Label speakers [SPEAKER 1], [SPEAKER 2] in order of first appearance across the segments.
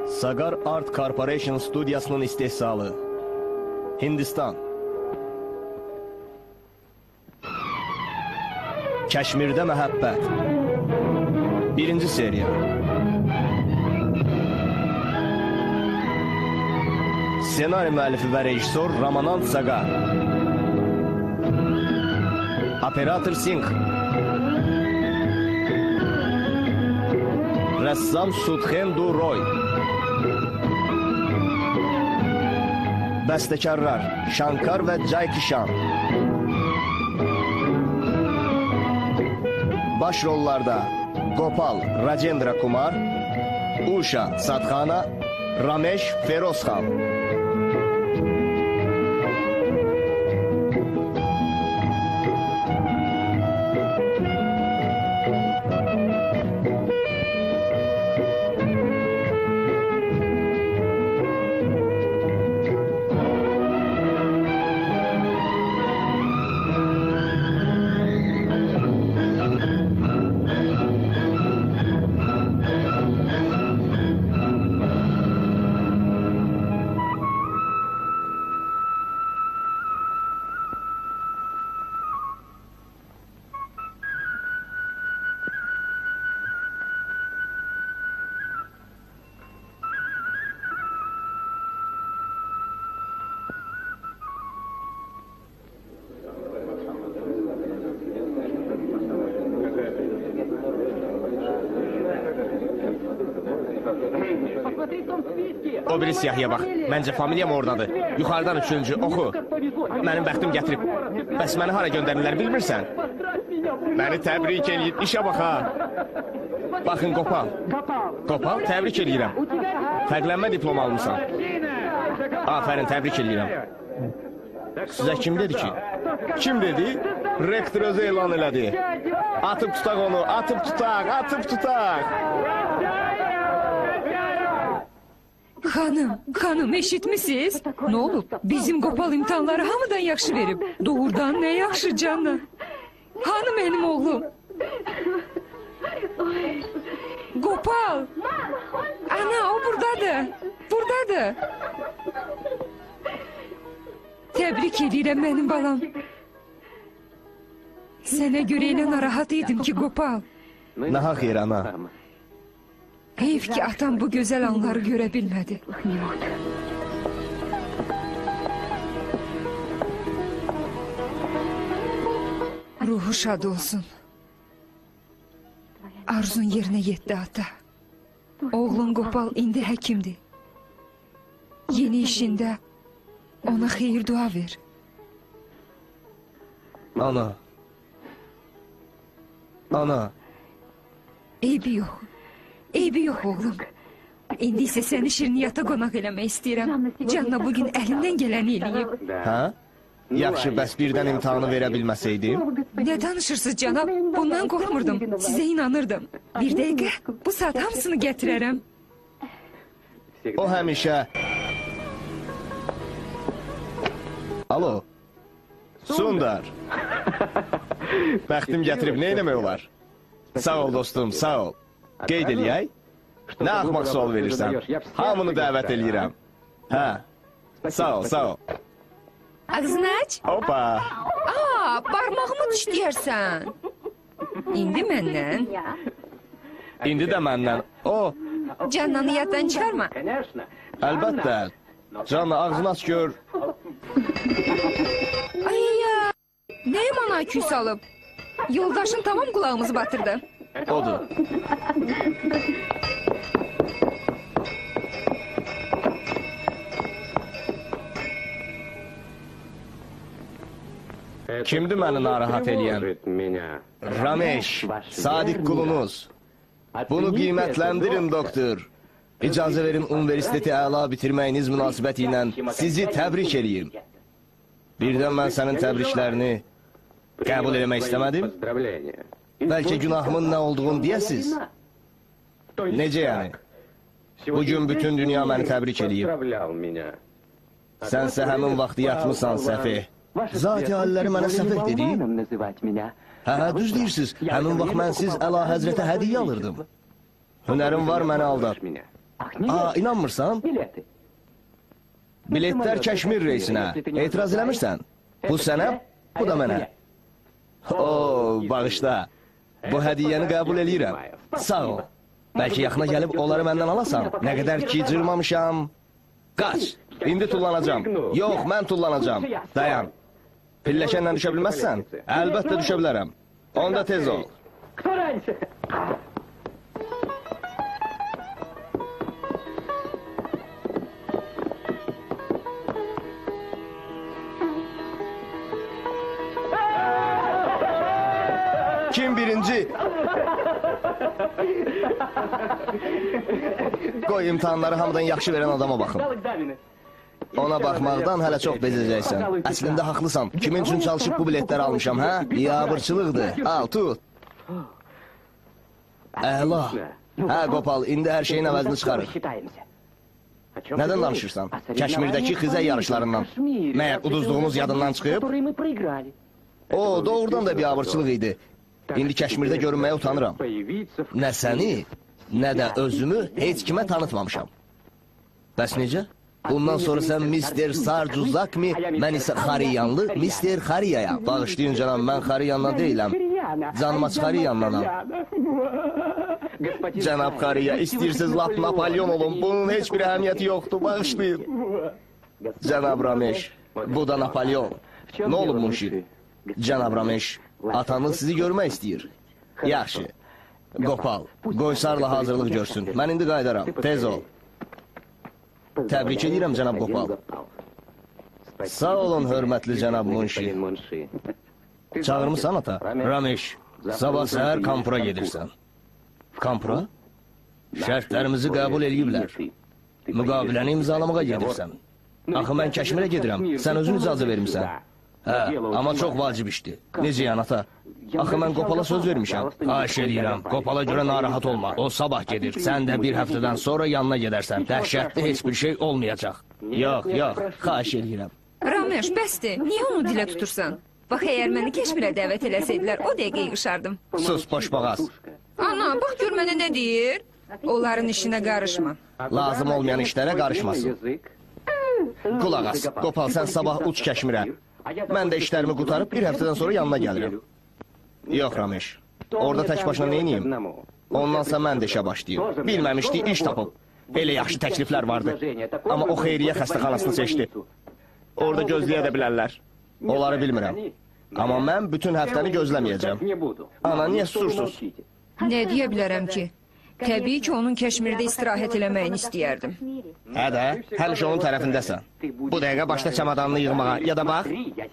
[SPEAKER 1] Sagar Art Corporation studiyasının istehsalı. Hindistan. Kəşmirdə məhəbbət. Birinci seriya. Senari müəllifi və rejissor Ramanand Sagar. Operator Singh. Rəssam Sudhendu Roy. Bəstəkarlar Shankar və Jai Kishan. Baş rollarda Gopal Rajendra Kumar, Usha Sadhana, Ramesh Ferozkhan.
[SPEAKER 2] O biri siyahıya bax. Məncə familiyam oradadır. Yuxarıdan üçüncü, oxu. Mənim bəxtim gətirib. Bəs məni hara göndərirlər bilmirsən? Məni təbrik eləyib, işə bax ha. Baxın Gopal. Gopal, təbrik eləyirəm. Fərqlənmə diplom almışsan. Afərin, təbrik eləyirəm. Sizə kim dedi ki? Kim dedi? Rektor özü elan elədi. Atıb tutaq onu, atıb tutaq, atıb tutaq.
[SPEAKER 3] Hanım eşitmisiniz? Ne olub? Bizim Gopal imtihanları hamıdan yaxşı verib. Doğrudan ne yaxşı canına. Hanım benim oğlum. Gopal. Ana o buradadır. Buradadır. Tebrik edirəm benim balam. Sənə görə elə narahat idim ki Gopal.
[SPEAKER 1] Nahaq yer ana.
[SPEAKER 3] Heyf ki atam bu güzel anları görebilmedi. Ruhu şad olsun. Arzun yerine yetti ata. Oğlun Gopal indi həkimdir. Yeni işinde ona xeyir dua ver.
[SPEAKER 1] Ana. Ana.
[SPEAKER 3] Eybi yok. Eybi yok oğlum. İndi ise seni şirniyata qonaq eləmək istəyirəm. Canla bugün əlindən gələni eləyib.
[SPEAKER 1] Hə? Yaxşı, bəs birdən imtihanı verə bilməsəydim?
[SPEAKER 3] Ne danışırsınız canım? Bundan qorxmurdum. Sizə inanırdım. Bir dəqiqə, bu saat hamısını gətirərəm.
[SPEAKER 1] O həmişə... Alo. Sundar. Bəxtim gətirib nə eləmək olar? Sağ ol dostum, sağ ol. Qeyd eləyək. Nə axmaq sual verirsən? Hamını dəvət eləyirəm. Hə. Sağ ol, sağ ol.
[SPEAKER 3] Ağzını aç.
[SPEAKER 1] Hoppa.
[SPEAKER 3] Aa, parmağımı dişləyərsən. İndi məndən.
[SPEAKER 1] İndi də məndən. O,
[SPEAKER 3] Cannanı yaddan çıxarma.
[SPEAKER 1] əlbəttə. Canla ağzını aç gör.
[SPEAKER 3] Ay ya. Nəyim ana küy salıb? Yoldaşın tamam kulağımızı batırdı.
[SPEAKER 1] Odur. Kimdir məni narahat eləyən? Ramesh, sadiq qulunuz. Bunu qiymətləndirin doktor. İcazə verin universiteti əla bitirməyiniz münasibəti ilə sizi təbrik eləyim. Birdən mən sənin təbriklərini qəbul eləmək istəmədim. Bəlkə günahımın nə olduğunu deyəsiz. Necə yəni? Bugün bütün dünya məni təbrik eləyib. Sənsə həmin vaxtı yatmısan səfih. Zati halləri mənə səfih dedi. Hə, düz deyirsiniz. Həmin vaxt mən siz əla həzrətə hədiyyə alırdım. Hünərim var, məni aldat. İnanmırsan? Biletlər Kəşmir reysinə. Etiraz eləmirsən? Bu sənə, bu da mənə. Bağışla. Bu hədiyyəni qəbul eləyirəm. Sağ ol. Bəlkə yaxına gəlib onları məndən alasan. Nə qədər ki cırmamışam. Qaç. İndi tullanacam. Yox, mən tullanacam. Dayan. Pilləkənlə düşə bilməzsən? Əlbəttə düşə bilərəm. Onda tez ol. Kim birinci? Qoy imtahanları hamıdan yaxşı verən adama baxın. Ona baxmaqdan hələ çox bezəcəksən. Əslində haqlısan. Kimin üçün çalışıb bu biletləri almışam, hə? Biabırçılıqdır. Al, tut. Əla. Hə, Qopal, indi hər şeyin əvəzini çıxarır. Nədən danışırsan? Kəşmirdəki xizək yarışlarından. Məyər uduzduğumuz yadından çıxıb? Doğrudan da biabırçılıq idi. İndi Kəşmirdə görünməyə utanıram. Nə səni, nə də özümü heç kimə tanıtmamışam. Bəs necə? Bundan sonra sən Mister Sarcuzakmi, mən isə Xariyanlı Mister Xariyayam. Bağışlayın canım, mən Xariyanla deyiləm. Canıma Xariyanlanam. Cənab Xariya, istəyirsiniz lap Napolyon olun. Bunun heç bir əhəmiyyəti yoxdur, bağışlayın. Cənab Ramesh, bu da Napolyon. Nə olub Munşir? Cənab Ramesh, atanız sizi görmək istəyir. Yaxşı. Qopal, qoysarla hazırlıq görsün. Mən indi qaydaram, tez ol. Təbrik edirəm, cənab Qopal. Sağ olun, hörmətli cənab Munşi. Çağırmısan ata? Ramesh, sabah səhər kampura gedirsən. Kampura? Şərtlərimizi qəbul eləyiblər. Müqaviləni imzalamağa gedirsən. Axı mən Kəşmirə gedirəm, sən özün icazə vermirsən. Hə, amma çox vacib işdir. Necə yan ata? Axı mən Qopala söz vermişəm. Xahiş edirəm, Qopala görə narahat olma. O sabah gedir. Sən də bir həftədən sonra yanına gedərsən. Dəhşətli heç bir şey olmayacaq. Yox, xahiş edirəm.
[SPEAKER 3] Ramesh, bəsdir. Niyə onu dilə tutursan? Bax, əgər məni Kəşmirə dəvət eləsəydilər, o dəqiqə yığışardım.
[SPEAKER 1] Sus, boşboğaz.
[SPEAKER 3] Ana, bax gör mənə nə deyir? Onların işinə qarışma.
[SPEAKER 1] Lazım olmayan işlərə qarışmasın. Qulaq as, Qopal, sən sabah uç Kəşmirə. Mən də işlərimi qutarıb bir həftədən sonra yanına gəlirəm. Yox, Ramesh. Orada tək başına neyniyim? Ondansa mən də işə başlayayım. Bilməmişdi, iş tapıb. Elə yaxşı təkliflər vardı. Amma o xeyriyyə xəstəxanasını seçdi. Orada gözləyə də bilərlər. Onları bilmirəm. Amma mən bütün həftəni gözləməyəcəm. Ana, niyə susursuz?
[SPEAKER 3] Nə deyə bilərəm ki? Təbii ki, onun Kəşmirdə istirahət eləməyini istəyərdim.
[SPEAKER 1] Hə də, həmişə onun tərəfindəsən. Bu dəqiqə başla çamadanını yığmağa. Ya da bax,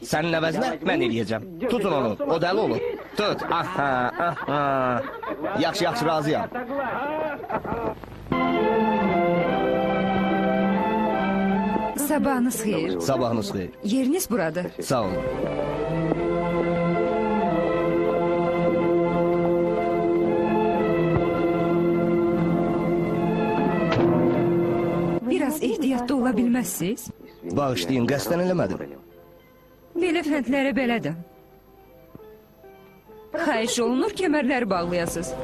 [SPEAKER 1] sənin əvəzinə mən eləyəcəm. Tutun onu, o dəli olur. Tut, aha. Yaxşı, razıyam.
[SPEAKER 3] Sabahınız xeyir.
[SPEAKER 1] Sabahınız xeyir.
[SPEAKER 3] Yeriniz buradır.
[SPEAKER 1] Sağ olun.
[SPEAKER 3] Biraz ehtiyatlı ola bilməzsiniz?
[SPEAKER 1] Bağışlayın, qəsdən eləmədim.
[SPEAKER 3] Belə fəndlərə belədir. Xahiş olunur, kəmərləri bağlayasınız.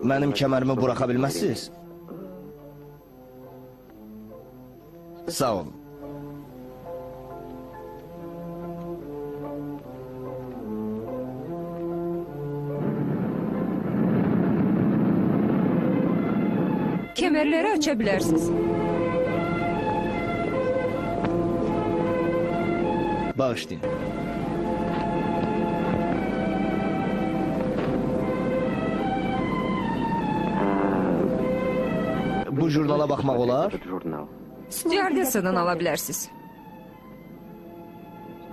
[SPEAKER 1] Mənim kəmərimi buraxa bilməzsiniz? Sağ olun.
[SPEAKER 3] Kəmərləri aça bilərsiniz.
[SPEAKER 1] Bağışlayın. Bu jurnala baxmaq olar?
[SPEAKER 3] Stüardessadan ala bilərsiniz.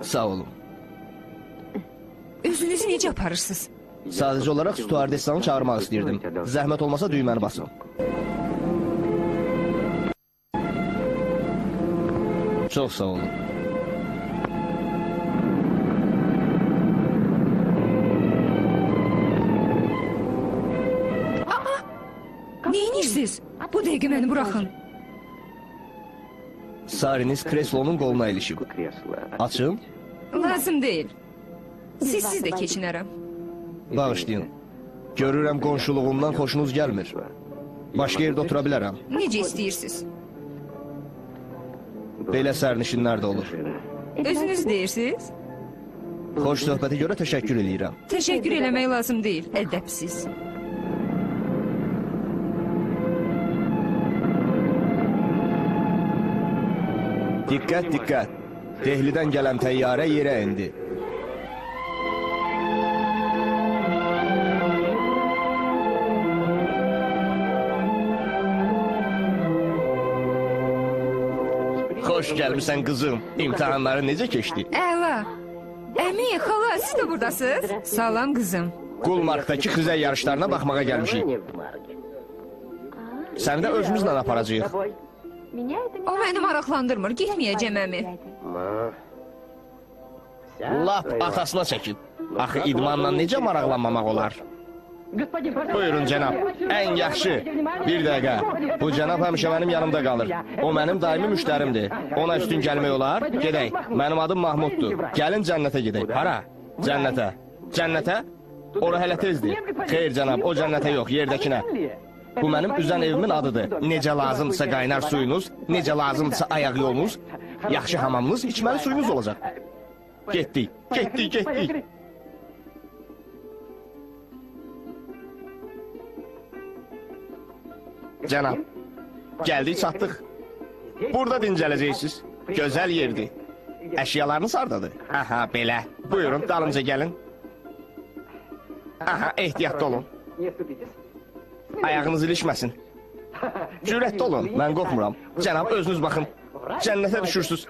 [SPEAKER 1] Sağ olun.
[SPEAKER 3] Özünüzü necə aparırsınız?
[SPEAKER 1] Sadəcə olaraq stüardessanı çağırmaq istəyirdim. Zəhmət olmasa düyməni basın. Çox sağ olun.
[SPEAKER 3] Neyinirsiniz? Bu dəqiqə məni buraxın.
[SPEAKER 1] Sariniz kreslonun qoluna ilişib. Açın.
[SPEAKER 3] Lazım deyil. Sizsiz də keçinərəm.
[SPEAKER 1] Bağışlayın. Görürəm qonşuluğumdan xoşunuz gəlmir. Başqa yerdə otura bilərəm.
[SPEAKER 3] Necə istəyirsiniz?
[SPEAKER 1] Belə sərnişinlər də olur.
[SPEAKER 3] Özünüz deyirsiniz?
[SPEAKER 1] Xoş söhbətə görə təşəkkür edirəm.
[SPEAKER 3] Təşəkkür eləmək lazım deyil, ədəbsiz.
[SPEAKER 1] Diqqət, diqqət. Dehlidən gələn təyyarə yerə indi. Xoş gəlmisən qızım. İmtahanları necə keçdi?
[SPEAKER 3] Əla. Əmi, xala, siz də buradasınız? Salam qızım.
[SPEAKER 1] Qulmarkdakı xizək yarışlarına baxmağa gəlmişik. Səni də özümüzlə aparacağıq.
[SPEAKER 3] O məni maraqlandırmır, getməyəcəm əmi.
[SPEAKER 1] Lap atasına çəkib. Axı idmanla necə maraqlanmamaq olar? Buyurun cənab, ən yaxşı. Bir dəqiqə, bu cənab həmişə mənim yanımda qalır. O mənim daimi müştərimdir. Ona üstün gəlmək olar. Gedək, mənim adım Mahmuddur. Gəlin cənnətə gedək. Hara? Cənnətə. Cənnətə? Ora hələ tezdir. Xeyr cənab, o cənnətə yox, yerdəkinə. Bu mənim üzən evimin adıdır. Necə lazımdırsa qaynar suyunuz, necə lazımdırsa ayaq yolunuz, yaxşı hamamınız, içməli suyunuz olacaq. Getdik, getdik, getdik. Cənab, gəldik, çatdıq. Burada dincələcəksiniz. Gözəl yerdir. Əşyalarınız hardadır? Aha, belə. Buyurun, dalınca gəlin. Aha, ehtiyatlı olun. Ayağınız ilişməsin. Cürətli olun, mən qorxmuram. Cənab, özünüz baxın. Cənnətə düşürsünüz.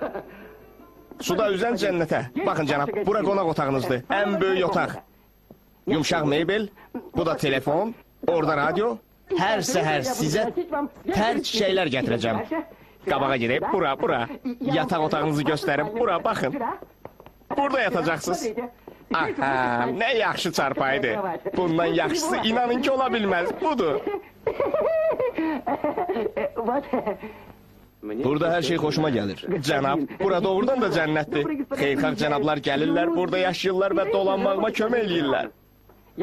[SPEAKER 1] Suda üzən cənnətə. Baxın cənab, bura qonaq otağınızdır. Ən böyük otaq. Yumşaq mebel, bu da telefon, orada radio. Hər səhər sizə tər çiçəklər gətirəcəm. Qabağa gedib, bura. Yataq otağınızı göstərim, bura, baxın. Burada yatacaqsınız. Aha, nə yaxşı çarpaydı. Bundan yaxşısı inanın ki ola bilməz, budur. Burada hər şey xoşuma gəlir. Cənab, bura doğrudan da cənnətdir. Xeyirxah cənablar gəlirlər, burada yaşayırlar və dolanmağıma kömək eləyirlər.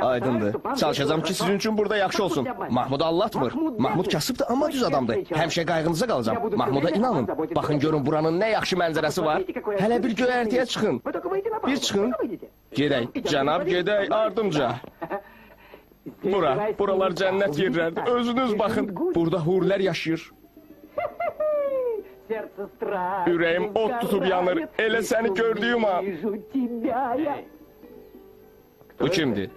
[SPEAKER 1] Aydındır. Çalışacağım ki sizin üçün burada yaxşı olsun. Mahmud allatmır. Mahmud kasıbdır amma düz adamdır. Həmişə qayğınıza qalacam. Mahmuda inanın. Baxın görün buranın nə yaxşı mənzərəsi var. Hələ bir göyərtiyə çıxın. Bir çıxın. Gedək. Cənab gedək ardımca. Buralar cənnət yerlərdir. Özünüz baxın. Burada hurlər yaşayır. Ürəyim od tutub yanır. Elə səni gördüyüm an. Bu kimdir?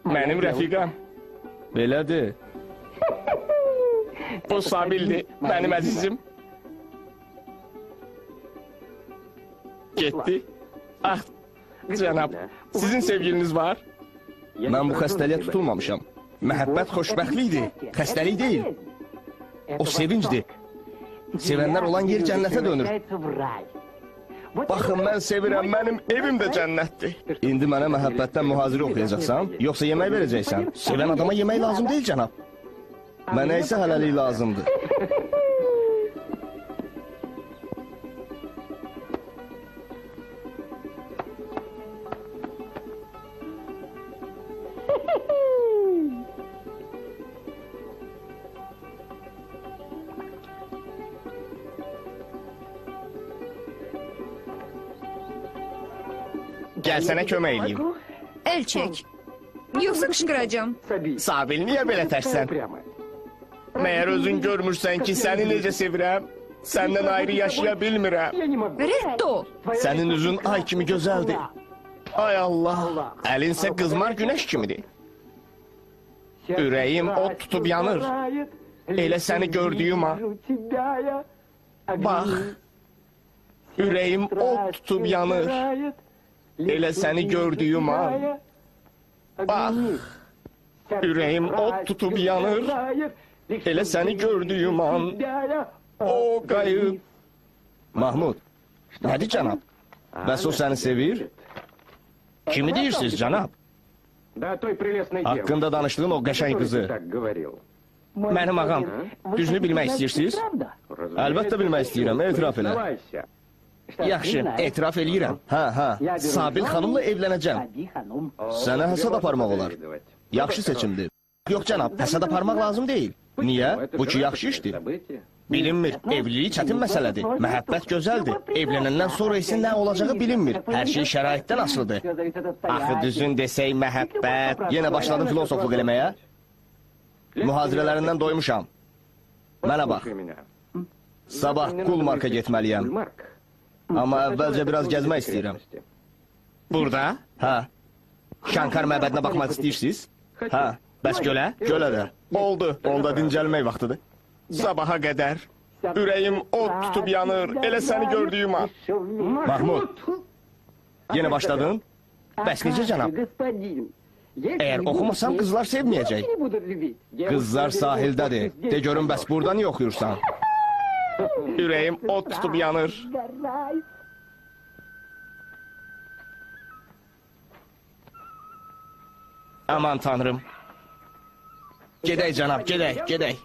[SPEAKER 1] Mənim rəfiqəm. Belədir. Bu Sabildir, mənim əzizim. Getdi. Ah, cənab, sizin sevgiliniz var? Mən bu xəstəliyə tutulmamışam. Məhəbbət xoşbəxtlikdir, xəstəlik deyil. O sevincdir. Sevənlər olan yer cənnətə dönür. Baxın, mən sevirəm, mənim evim də cənnətdir. İndi mənə məhəbbətdən mühazirə oxuyacaqsan, yoxsa yemək verəcəksən? Sevən adama yemək lazım deyil, cənab. Mənə isə hələlik lazımdır. Gəl sənə kömək eləyim.
[SPEAKER 3] Əl çək. Yoxsa qışqıracam.
[SPEAKER 2] Sabil, niyə belə tərsən? Məyər özün görmürsən ki, səni necə sevirəm? Səndən ayrı yaşaya bilmirəm.
[SPEAKER 3] Rəddo.
[SPEAKER 2] Sənin üzün ay kimi gözəldir. Ay Allah, əlinsə qızmar günəş kimidir. Ürəyim od tutub yanır. Elə səni gördüyüm an. Bax, ürəyim od tutub yanır. Elə səni gördüyüm an. Bax, ürəyim od tutub yanır. Elə səni gördüyüm an. O qayıb. Mahmud, nədir cənab? Bəs o səni sevir? Kimi deyirsiniz cənab? Haqqında danışdığın o qəşəng qızı. Mənim ağam, düzünü bilmək istəyirsiniz? Əlbəttə bilmək istəyirəm, etiraf elə. Yaxşı, etiraf eləyirəm.
[SPEAKER 1] Hə, Sabil xanımla evlənəcəm. Sənə həsəd aparmaq olar. Yaxşı seçimdir.
[SPEAKER 2] Yox cənab, həsəd aparmaq lazım deyil.
[SPEAKER 1] Niyə? Bu ki, yaxşı işdir.
[SPEAKER 2] Bilinmir, evlilik çətin məsələdir. Məhəbbət gözəldir. Evlənəndən sonra isə nə olacağı bilinmir. Hər şey şəraitdən asılıdır. Axı düzün desək məhəbbət...
[SPEAKER 1] Yenə başladım filosofluq eləməyə. Mühazirələrindən doymuşam. Mənə bax. Sabah Gulmarka getməliyəm. Amma əvvəlcə biraz gəzmək istəyirəm.
[SPEAKER 2] Burada?
[SPEAKER 1] Hə,
[SPEAKER 2] Şankar məbədinə baxmaq istəyirsiniz?
[SPEAKER 1] hə.
[SPEAKER 2] Bəs gölə?
[SPEAKER 1] Gölə də.
[SPEAKER 2] Oldu.
[SPEAKER 1] Onda dincəlmək vaxtıdır.
[SPEAKER 2] Sabaha qədər. Ürəyim od tutub yanır. Elə səni gördüyüm an.
[SPEAKER 1] Mahmud, yenə başladın?
[SPEAKER 2] Bəs necə cənab? Əgər oxumasam qızlar sevməyəcək.
[SPEAKER 1] Qızlar sahildədir. De görün, bəs burada niyə oxuyursan?
[SPEAKER 2] Ürəyim od tutub yanır. Aman tanrım. Gedək cənab, gedək.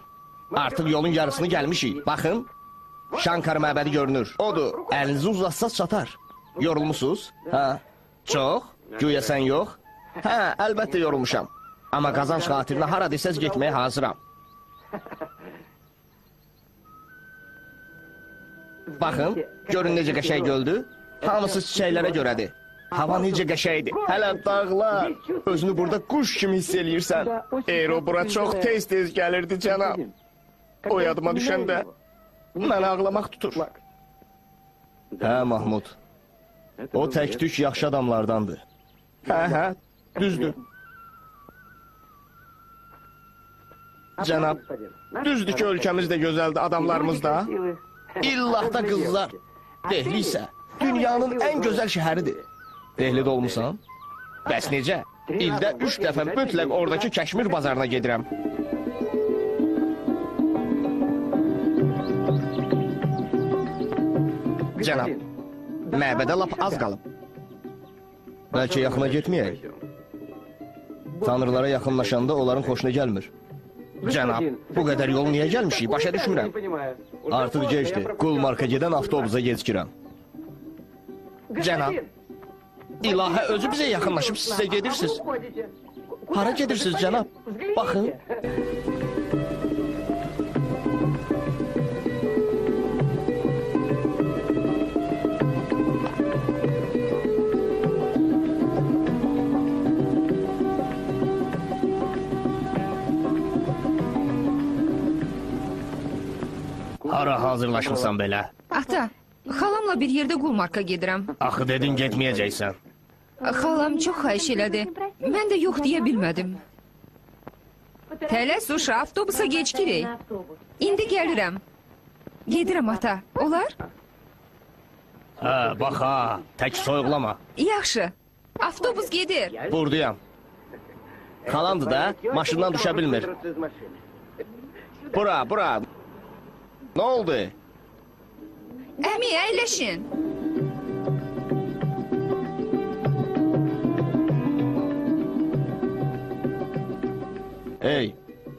[SPEAKER 2] Artıq yolun yarısını gəlmişik. Baxın, Şankar məbədi görünür.
[SPEAKER 1] Odur.
[SPEAKER 2] Əlinizi uzatsaz çatar. Yorulmusunuz?
[SPEAKER 1] Hə,
[SPEAKER 2] Çox.
[SPEAKER 1] güya sən yox.
[SPEAKER 2] Hə, əlbəttə yorulmuşam. Amma qazanc xatirinə hara desəz getməyə hazıram. Baxın, görün necə qəşəng göldü. Hamısı çiçəklərə görədir. Hava necə qəşəkdir. Hələ dağlar. Özünü burada quş kimi hiss eləyirsən. Eğer o bura çox tez-tez gəlirdi cənab. O yadıma düşəndə mənə ağlamaq tutur.
[SPEAKER 1] Hə, Mahmud. O tək-tük yaxşı adamlardandır.
[SPEAKER 2] Hə, düzdür. Cənab, düzdür ki, ölkəmiz də gözəldir, adamlarımız da. İllah da qızlar. Dehli isə dünyanın ən gözəl şəhəridir.
[SPEAKER 1] Dehlidə olmusan?
[SPEAKER 2] Bəs necə? İldə 3 dəfə mütləq oradakı Kəşmir bazarına gedirəm. Cənab, məbədə lap az qalıb.
[SPEAKER 1] Bəlkə yaxına getməyək. Tanrılara yaxınlaşanda onların xoşuna gəlmir.
[SPEAKER 2] Cənab, bu qədər yol niyə gəlmişik? Başa düşmürəm.
[SPEAKER 1] Artıq gecdir. Gulmarka gedən avtobusa gecikirəm.
[SPEAKER 2] Cənab, İlahə özü bizə yaxınlaşıb sizə gedirsiniz. Hara gedirsiniz cənab? Baxın. Hara hazırlaşmısan belə?
[SPEAKER 3] Ata, xalamla bir yerdə Gulmarka gedirəm.
[SPEAKER 2] Axı dedin getməyəcəksən.
[SPEAKER 3] Xalam çox xahiş elədi. Mən də yox deyə bilmədim. Tələs uşa, avtobusa gecikirik. İndi gəlirəm. Gedirəm ata. Olar?
[SPEAKER 2] Hə, bax ha, tək soyuqlama.
[SPEAKER 3] Yaxşı. Avtobus gedir.
[SPEAKER 2] Buradayam. Xalandı da, maşından düşə bilmir. Bura. Nə oldu?
[SPEAKER 3] Əmi, əyləşin.
[SPEAKER 1] Hey,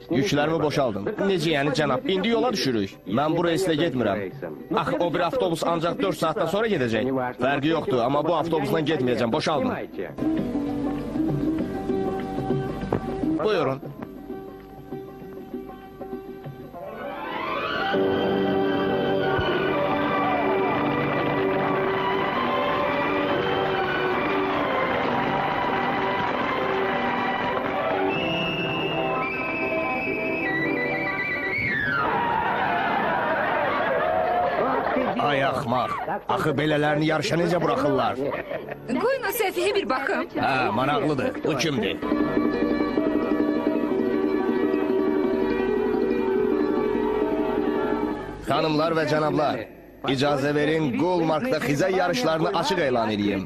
[SPEAKER 1] yüklərimi boşaldım.
[SPEAKER 2] Necə yəni cənab? İndi yola düşürük.
[SPEAKER 1] Mən bu reyslə getmirəm.
[SPEAKER 2] Axı o bir avtobus ancaq 4 saatdan sonra gedəcək.
[SPEAKER 1] Fərqi yoxdur, amma bu avtobusla getməyəcəm. Boşaldım.
[SPEAKER 2] Buyurun.
[SPEAKER 1] Ay axmaq. Axı belələrini yarışa necə buraxırlar?
[SPEAKER 3] Qoyun o səfiyə bir baxım.
[SPEAKER 1] Hə, maraqlıdır. Bu kimdir? Xanımlar və cənablar, icazə verin Gulmarkda xizək yarışlarını açıq elan edeyim.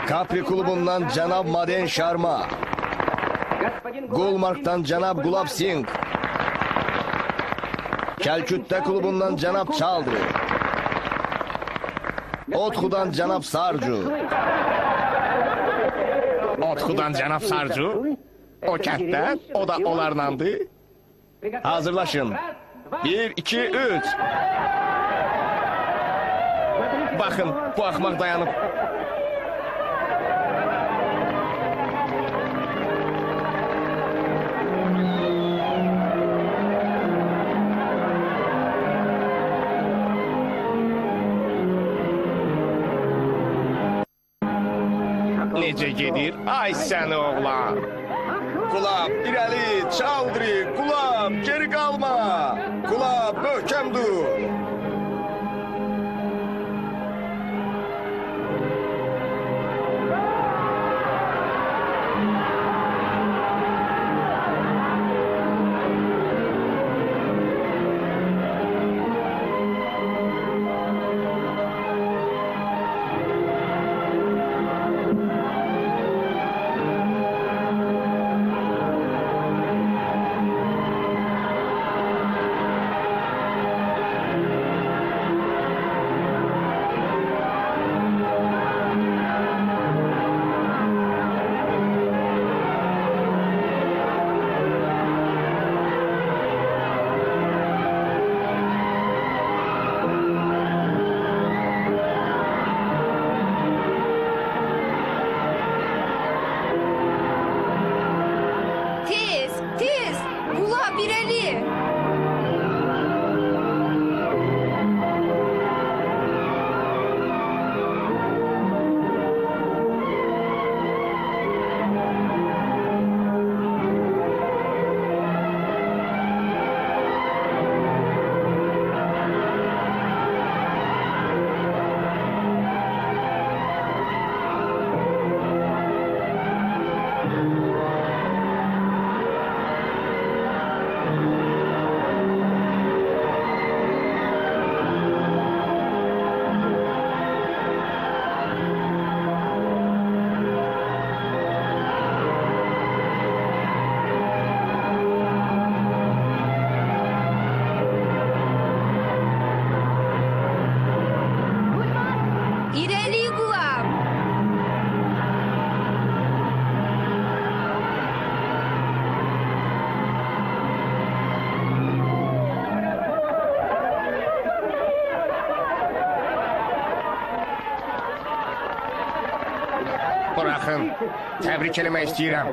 [SPEAKER 1] Capri klubundan cənab Maden Sharma, Gulmarkdan cənab Gulab Singh, Kəlküttə klubundan cənab Çaldri, Otxudan cənab Sarcu.
[SPEAKER 2] Otxudan cənab Sarcu? O kənddə, o da onlarlandı.
[SPEAKER 1] Hazırlaşın. 1, 2, 3.
[SPEAKER 2] Baxın, bu axmaq dayanıb. Necə gedir? Ay səni oğlan.
[SPEAKER 1] Kulab, irəli, çaldırı, kulab, geri qalma. Kulab, möhkəm dur.
[SPEAKER 3] Tez, Kulab irəli. İrəli Kulab.
[SPEAKER 2] Buraxın, təbrik eləmək istəyirəm.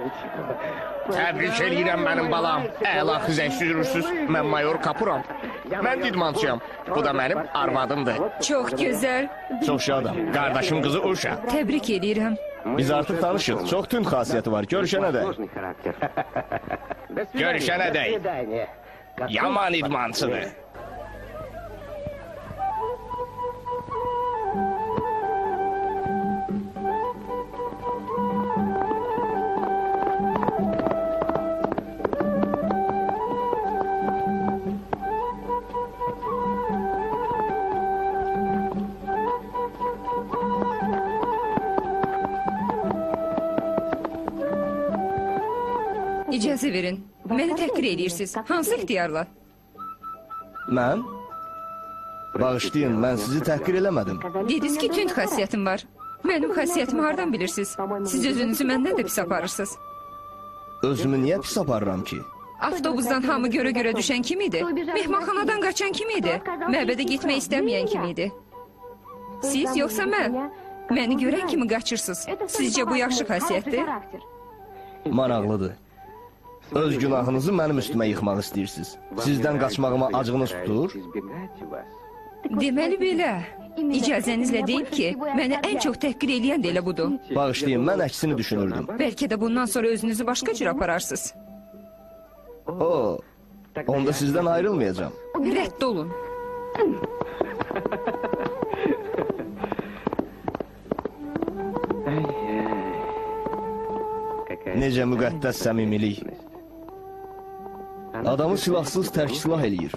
[SPEAKER 2] Təbrik eləyirəm mənim balam. Əla xizək süzürürsüz, mən mayor Kapuram. Mən didmançıyam, bu da mənim arvadımdır.
[SPEAKER 3] Çox gözəl.
[SPEAKER 1] Çox şadam.
[SPEAKER 2] Qardaşım qızı Uşa.
[SPEAKER 3] Təbrik edirəm.
[SPEAKER 1] Biz artıq tanışıq. Çox tünd xasiyyəti var. Görüşənə də.
[SPEAKER 2] Görüşənə dək. Yaman idmançıdır.
[SPEAKER 3] İcazə verin. Məni təhqir edirsiniz. Hansı ixtiyarla?
[SPEAKER 1] Mən? Bağışlayın, mən sizi təhqir eləmədim.
[SPEAKER 3] Dediniz ki, tünd xasiyyətim var. Mənim xasiyyətimi hardan bilirsiniz? Siz özünüzü məndən də pis aparırsınız.
[SPEAKER 1] Özümü niyə pis aparıram ki?
[SPEAKER 3] Avtobusdan hamı görə düşən kim idi? Mehmanxanadan qaçan kim idi? Məbədə getmək istəməyən kim idi? Siz yoxsa mən? Məni görən kimi qaçırsınız. Sizcə bu yaxşı xasiyyətdir?
[SPEAKER 1] Maraqlıdır. Öz günahınızı mənim üstümə yıxmaq istəyirsiniz. Sizdən qaçmağıma acığınız tutur?
[SPEAKER 3] Deməli belə. İcazənizlə deyim ki, məni ən çox təhqir eləyən də elə budur.
[SPEAKER 1] Bağışlayın, mən əksini düşünürdüm.
[SPEAKER 3] Bəlkə də bundan sonra özünüzü başqa cür apararsınız.
[SPEAKER 1] Onda sizdən ayrılmayacağım.
[SPEAKER 3] Rədd olun.
[SPEAKER 1] Necə müqəddəs səmimilik. Adamı silahsız tərk silah eləyir.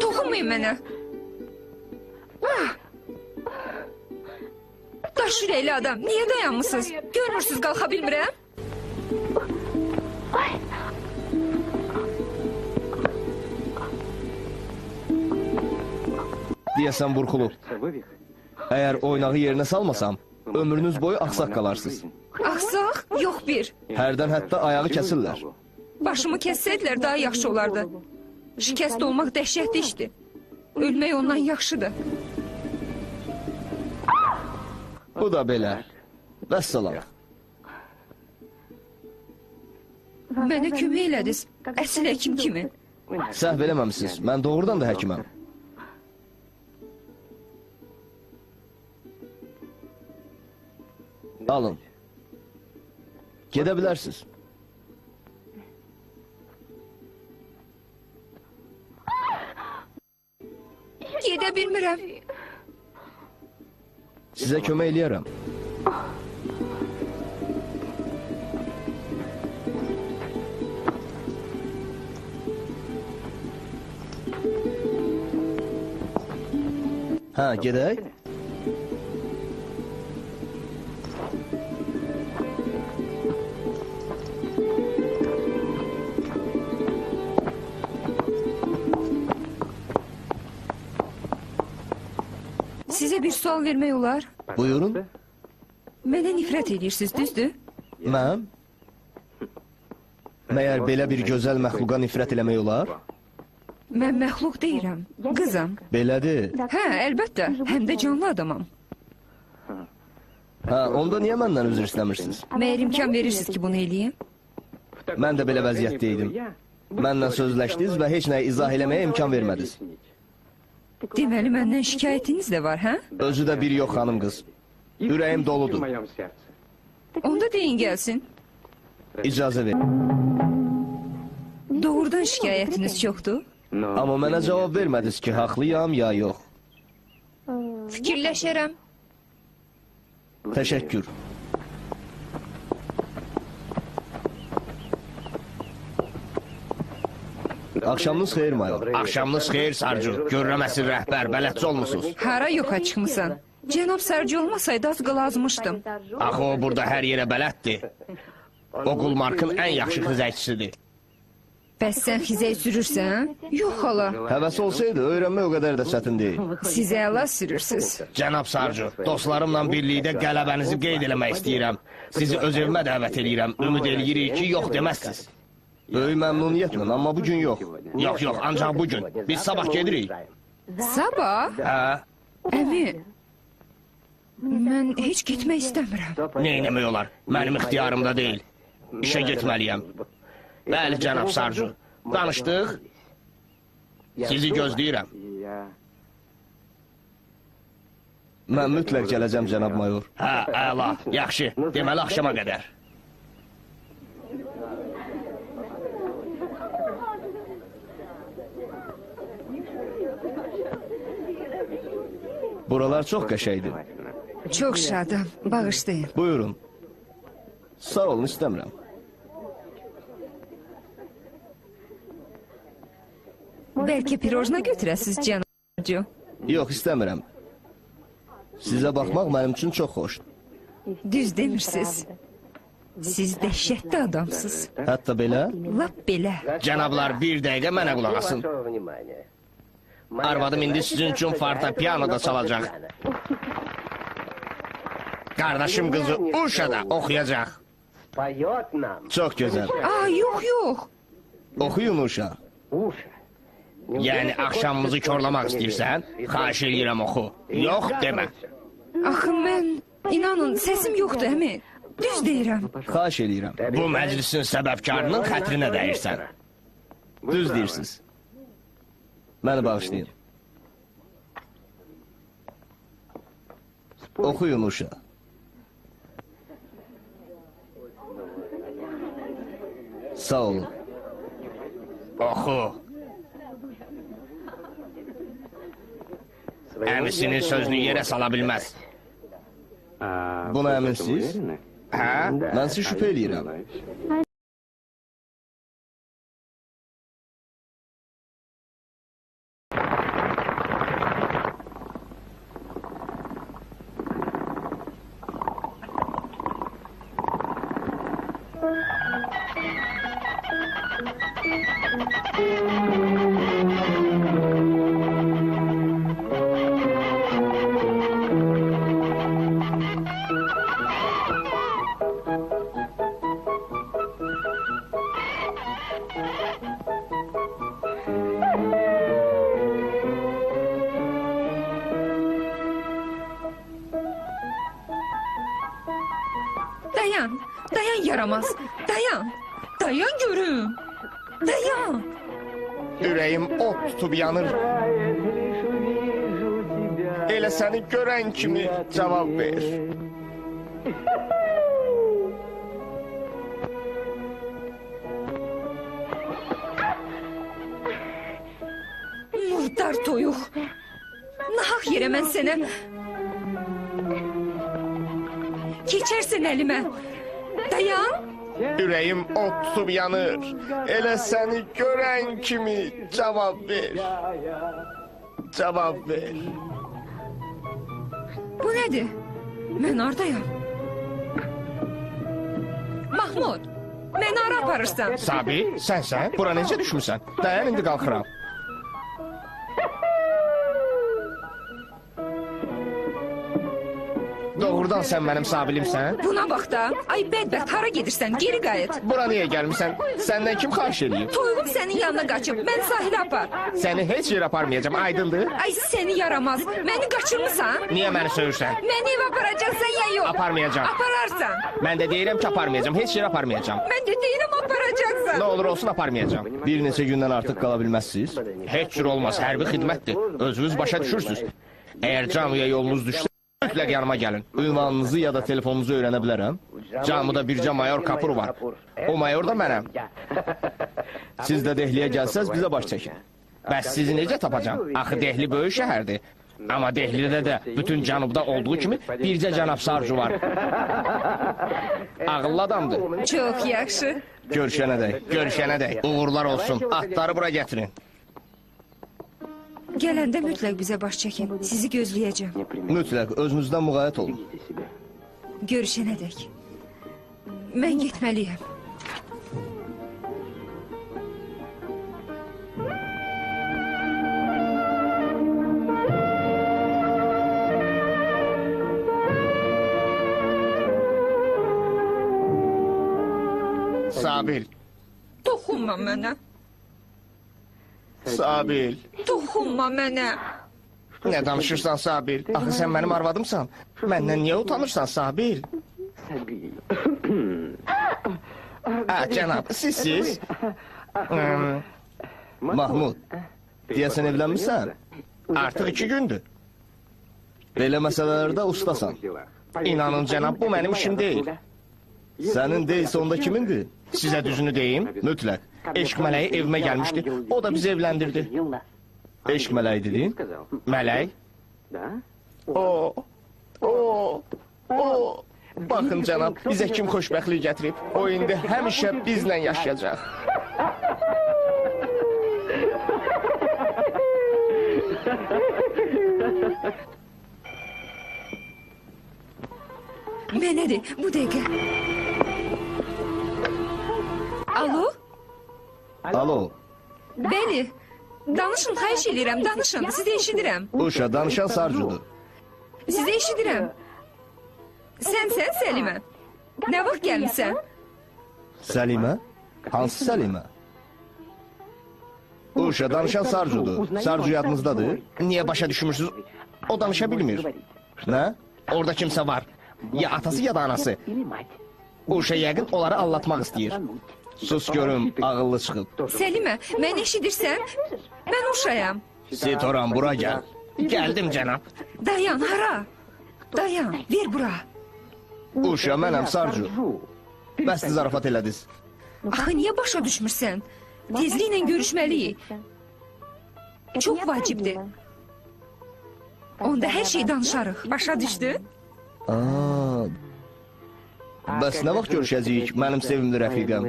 [SPEAKER 3] Toxunmayın mənə. Daş ürəkli adam, niyə dayanmısınız? Görmürsünüz, qalxa bilmirəm.
[SPEAKER 1] Deyəsən burxulub. Əgər oynağı yerinə salmasam, ömrünüz boyu axsaq qalarsınız.
[SPEAKER 3] Axsaq? Yox bir.
[SPEAKER 1] Hərdən hətta ayağı kəsirlər.
[SPEAKER 3] Başımı kəssəydilər daha yaxşı olardı. Şikəst olmaq dəhşətli işdir. Ölmək ondan yaxşıdır.
[SPEAKER 1] Bu da belə. Vəssalam.
[SPEAKER 3] Mənə kömək elədiniz. Əsl həkim kimi.
[SPEAKER 1] Səhv eləməmisiniz. Mən doğrudan da həkiməm. Alın. Gedə bilərsiniz.
[SPEAKER 3] Gedə bilmirəm.
[SPEAKER 1] Sizə kömək eləyərəm. Hə, gedək.
[SPEAKER 3] Sizə bir sual vermək olar.
[SPEAKER 1] Buyurun.
[SPEAKER 3] Mənə nifrət edirsiniz, düzdür?
[SPEAKER 1] Mən? Məyər belə bir gözəl məxluqa nifrət eləmək olar?
[SPEAKER 3] Mən məxluq deyirəm, qızam.
[SPEAKER 1] Belədir.
[SPEAKER 3] Hə, əlbəttə, həm də canlı adamam.
[SPEAKER 1] Hə, onda niyə məndən üzr istəmirsiniz?
[SPEAKER 3] Məyər imkan verirsiniz ki, bunu eləyim?
[SPEAKER 1] Mən də belə vəziyyətdə idim. Mənlə sözləşdiniz və heç nəyi izah eləməyə imkan vermədiniz.
[SPEAKER 3] Deməli, məndən şikayətiniz də var, hə?
[SPEAKER 1] Özü də bir yox, xanım qız. Ürəyim doludur.
[SPEAKER 3] Onda deyin gəlsin.
[SPEAKER 1] İcazə ver.
[SPEAKER 3] Doğrudan şikayətiniz çoxdur.
[SPEAKER 1] Amma mənə cavab vermədiniz ki, haqlıyam ya yox.
[SPEAKER 3] Fikirləşərəm.
[SPEAKER 1] Təşəkkür. Axşamınız xeyir, mayor.
[SPEAKER 2] Axşamınız xeyir Sarcı. Görürəm əsl rəhbər, bələdçi olmusunuz.
[SPEAKER 3] Hara yoxa çıxmısan? Cənab Sərci olmasaydı az qala azmışdım.
[SPEAKER 2] Axı o burada hər yerə bələddir. O Qulmarkın ən yaxşı xizəkçisidir.
[SPEAKER 3] Bəs sən xizək sürürsən? Yox hala.
[SPEAKER 1] Həvəsi olsaydı, öyrənmək o qədər də çətin deyil.
[SPEAKER 3] Siz əla sürürsünüz.
[SPEAKER 2] Cənab Sarcı, dostlarımla birlikdə qələbənizi qeyd eləmək istəyirəm. Sizi öz evimə dəvət edirəm. Ümid eləyirik ki, yox deməzsiniz.
[SPEAKER 1] Böyük məmnuniyyətlə, amma bugün yox.
[SPEAKER 2] Yox, yox, ancaq bugün. Biz sabah gedirik.
[SPEAKER 3] Sabah?
[SPEAKER 2] Hə?
[SPEAKER 3] Əmi, mən heç getmək istəmirəm.
[SPEAKER 2] Neynəmək olar? Mənim ixtiyarımda deyil. İşə getməliyəm. Bəli, cənab Sarcı. Danışdıq. Sizi gözləyirəm.
[SPEAKER 1] Mən mütləq gələcəm, cənab mayor.
[SPEAKER 2] Hə, əla, yaxşı. Deməli, axşama qədər.
[SPEAKER 1] Buralar çox qəşəkdir.
[SPEAKER 3] Çox şadam, bağışlayın.
[SPEAKER 1] Buyurun. Sağ olun, istəmirəm.
[SPEAKER 3] Bəlkə pirojna götürəsiz, cənab Sərci.
[SPEAKER 1] Yox, istəmirəm. Sizə baxmaq mənim üçün çox xoşdur.
[SPEAKER 3] Düz demirsiniz. Siz dəhşətli adamsınız.
[SPEAKER 1] Hətta belə?
[SPEAKER 3] Lap belə.
[SPEAKER 2] Cənablar, bir dəqiqə mənə qulaq asın. Arvadım indi sizin üçün fortepianoda çalacaq. Qardaşım qızı Uşada oxuyacaq.
[SPEAKER 1] Çox gözəl.
[SPEAKER 3] Aa, yox, yox.
[SPEAKER 1] Oxuyun uşaq.
[SPEAKER 2] Yəni, axşamımızı korlamaq istəyirsən? Xahiş edirəm oxu. Yox demə.
[SPEAKER 3] Axı mən, inanın, səsim yoxdur, əmi. Düz deyirəm.
[SPEAKER 1] Xahiş eləyirəm.
[SPEAKER 2] Bu məclisin səbəbkarının xətrinə dəyirsən.
[SPEAKER 1] Düz deyirsiniz. Məni bağışlayın. Oxuyun uşaq. Sağ olun.
[SPEAKER 2] Oxu. Əmisinin sözünü yerə sala bilməz.
[SPEAKER 1] Buna əminsiz?
[SPEAKER 2] Hə?
[SPEAKER 1] Mən sizi şübhə eləyirəm.
[SPEAKER 3] Dayan. Dayan yaramaz. Dayan. Dayan görüm. Dayan.
[SPEAKER 2] Ürəyim od tutub yanır. Elə səni görən kimi cavab ver.
[SPEAKER 3] Murdar toyuq. Nahaq yerə mən sənə... Keçərsən əlimə. Dayan.
[SPEAKER 2] Ürəyim od tutub yanır. Elə səni görən kimi cavab ver. Cavab ver.
[SPEAKER 3] Bu nədir? Mən haradayam? Mahmud, məni hara aparırsan?
[SPEAKER 2] Sabi, sənsən? Bura necə düşmüsən? Dayan, indi qalxıram. Doğrudan sən mənim Sabilimsən?
[SPEAKER 3] Buna bax da. Ay bədbəxt, hara gedirsən? Geri qayıt.
[SPEAKER 2] Bura niyə gəlmirsən? Səndən kim xahiş eləyib?
[SPEAKER 3] Toyuğum sənin yanına qaçıb. Mən sahilə apar.
[SPEAKER 2] Səni heç yerə aparmayacağım, aydındır?
[SPEAKER 3] Ay səni yaramaz. Məni qaçırmısan?
[SPEAKER 2] Niyə məni söyürsən?
[SPEAKER 3] Məni evə aparacaqsan ya yox?
[SPEAKER 2] Aparmayacağım.
[SPEAKER 3] Apararsan.
[SPEAKER 2] Mən də deyirəm ki, aparmayacağım, heç yerə aparmayacağım.
[SPEAKER 3] Mən də deyirəm aparacaqsan.
[SPEAKER 2] Nə olur olsun aparmayacağım.
[SPEAKER 1] Bir neçə gündən artıq qala bilməzsiniz.
[SPEAKER 2] Heç cür olmaz, hərbi xidmətdir. Özünüz başa düşürsünüz. Əgər Camuya yolunuz düşsə, mütləq yanıma gəlin.
[SPEAKER 1] Ünvanınızı ya da telefonunuzu öyrənə bilərəm.
[SPEAKER 2] Camuda bircə mayor Kapur var. O mayor da mənəm.
[SPEAKER 1] Siz də Dehliyə gəlsəz bizə baş çəkin.
[SPEAKER 2] Bəs sizi necə tapacam? Axı Dehli böyük şəhərdir. Amma Dehlidə də bütün cənubda olduğu kimi bircə cənab Sarcu var. Ağıllı adamdır.
[SPEAKER 3] Çox yaxşı.
[SPEAKER 1] Görüşənədək.
[SPEAKER 2] Görüşənədək. Uğurlar olsun. Atları bura gətirin.
[SPEAKER 3] Gələndə mütləq bizə baş çəkin. Sizi gözləyəcəm.
[SPEAKER 1] Mütləq özünüzdən müğayət olun.
[SPEAKER 3] Görüşənədək. Mən getməliyəm.
[SPEAKER 2] Sabil.
[SPEAKER 3] Toxunma mənə.
[SPEAKER 2] Sabil.
[SPEAKER 3] Toxunma mənə.
[SPEAKER 2] Nə danışırsan Sabil? Axı sən mənim arvadımsan. Məndən niyə utanırsan Sabil? Cənab, siz?
[SPEAKER 1] Mahmud, deyəsən evlənmirsən?
[SPEAKER 2] Artıq 2 gündür.
[SPEAKER 1] Belə məsələlərdə ustasan.
[SPEAKER 2] İnanın cənab, bu mənim işim deyil.
[SPEAKER 1] Sənin deyilsə onda kimindir?
[SPEAKER 2] Sizə düzünü deyim.
[SPEAKER 1] Mütləq.
[SPEAKER 2] Eşq mələyi evimə gəlmişdi. O da bizi evləndirdi.
[SPEAKER 1] Eşq mələyi dedin?
[SPEAKER 2] Mələk? O. Baxın cənab, bizə kim xoşbəxtlik gətirib? O indi həmişə bizlə yaşayacaq.
[SPEAKER 3] Mənədir, bu dəqiqə. Alo?
[SPEAKER 1] Alo,
[SPEAKER 3] Bəli. Danışın, xahiş edirəm, danışın. Sizi eşidirəm.
[SPEAKER 1] Uşa danışan Sarcudur.
[SPEAKER 3] Sizi eşidirəm. Sənsən Səlimə. Nə vaxt gəlmisən?
[SPEAKER 1] Səlimə? Hansı Səlimə? Uşa danışan Sarcudur. Sarcu yadınızdadır?
[SPEAKER 2] Niyə başa düşmürsünüz? O danışa bilmir.
[SPEAKER 1] Nə?
[SPEAKER 2] Orada kimsə var. Ya atası ya da anası. Uşa yəqin onları allatmaq istəyir.
[SPEAKER 1] Sus görüm, ağıllı çıxıb.
[SPEAKER 3] Səlimə, mən eşidirsən? Mən uşayam.
[SPEAKER 1] Sitoran, bura gəl.
[SPEAKER 2] Gəldim cənab.
[SPEAKER 3] Dayan, hara? Dayan, ver bura.
[SPEAKER 1] Uşa, mənəm Sarcu. Bəsli zarafat elədiniz.
[SPEAKER 3] Axı niyə başa düşmürsən? Tezliklə görüşməliyik. Çox vacibdir. Onda hər şey danışarıq. Başa düşdün?
[SPEAKER 1] Aa, bəs nə vaxt görüşəcəyik, mənim sevimli rəfiqəm?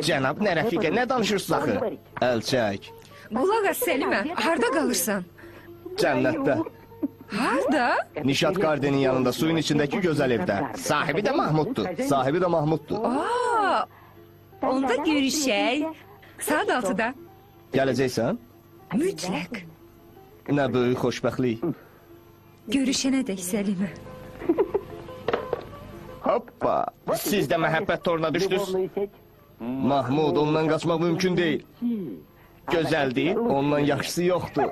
[SPEAKER 2] Cənab, nə rəfiqə, nə danışırsınız axı?
[SPEAKER 1] Əl çək.
[SPEAKER 3] Qulaq as Səlimə, harda qalırsan?
[SPEAKER 1] Cənnətdə.
[SPEAKER 3] Harda?
[SPEAKER 1] Nişat Gardenin yanında, suyun içindəki gözəl evdə.
[SPEAKER 2] Sahibi də Mahmuddur.
[SPEAKER 1] Sahibi də Mahmuddur.
[SPEAKER 3] Aa, onda görüşək. Saat 6-da.
[SPEAKER 1] Gələcəksən?
[SPEAKER 3] Mütləq.
[SPEAKER 1] Nə böyük xoşbəxtlik.
[SPEAKER 3] Görüşənədək Səlimə.
[SPEAKER 1] Hoppa.
[SPEAKER 2] Siz də məhəbbət toruna düşdünüz.
[SPEAKER 1] Mahmud, ondan qaçmaq mümkün deyil.
[SPEAKER 2] Gözəl deyil.
[SPEAKER 1] Ondan yaxşısı yoxdur.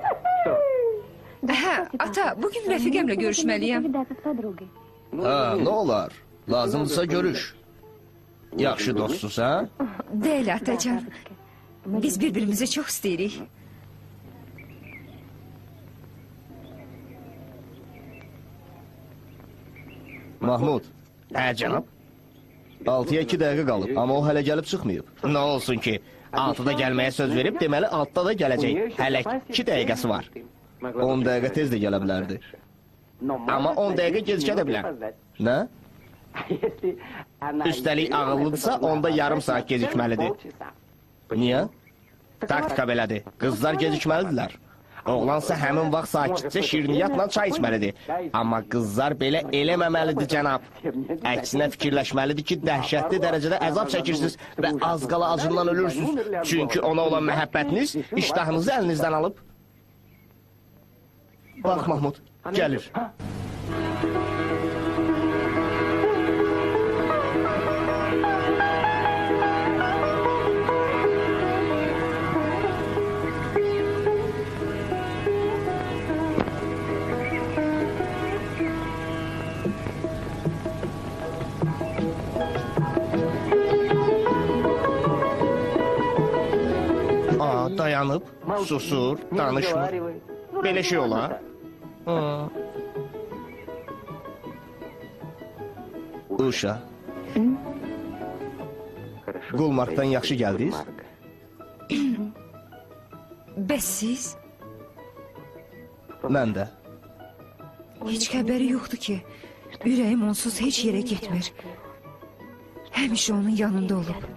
[SPEAKER 3] Hə, ata, bugün rəfiqəmlə görüşməliyəm.
[SPEAKER 1] Hə, nə olar? Lazımdırsa görüş. Yaxşı dostsuz, ha?
[SPEAKER 3] Deyil atacan. Biz birbirimizi çox istəyirik.
[SPEAKER 1] Mahmud,
[SPEAKER 2] Hə, cənab.
[SPEAKER 1] 6-ya 2 dəqiqə qalıb, amma o hələ gəlib çıxmayıb.
[SPEAKER 2] Nə olsun ki, 6-da gəlməyə söz verib, deməli 6-da da gələcək. Hələ 2 dəqiqəsi var.
[SPEAKER 1] 10 dəqiqə tez də gələ bilərdi.
[SPEAKER 2] Amma 10 dəqiqə gecikə də bilər.
[SPEAKER 1] Nə?
[SPEAKER 2] Üstəlik ağıllıdırsa, onda yarım saat gecikməlidir.
[SPEAKER 1] Niyə?
[SPEAKER 2] Taktika belədir. Qızlar gecikməlidirlər. Oğlansa həmin vaxt sakitcə şirniyyatla çay içməlidir. Amma qızlar belə eləməməlidir, cənab. Əksinə fikirləşməlidir ki, dəhşətli dərəcədə əzab çəkirsiniz və az qala acından ölürsünüz. Çünki ona olan məhəbbətiniz iştahınızı əlinizdən alıb.
[SPEAKER 1] Bax Mahmud, gəlir.
[SPEAKER 2] Dayanıb, susur, danışmır. Belə şey olar.
[SPEAKER 1] Uşa. Gulmarkdan yaxşı gəldiniz?
[SPEAKER 3] Bəs siz?
[SPEAKER 1] Mən də.
[SPEAKER 3] Heç xəbəri yoxdur ki, ürəyim onsuz heç yerə getmir. Həmişə onun yanında olub.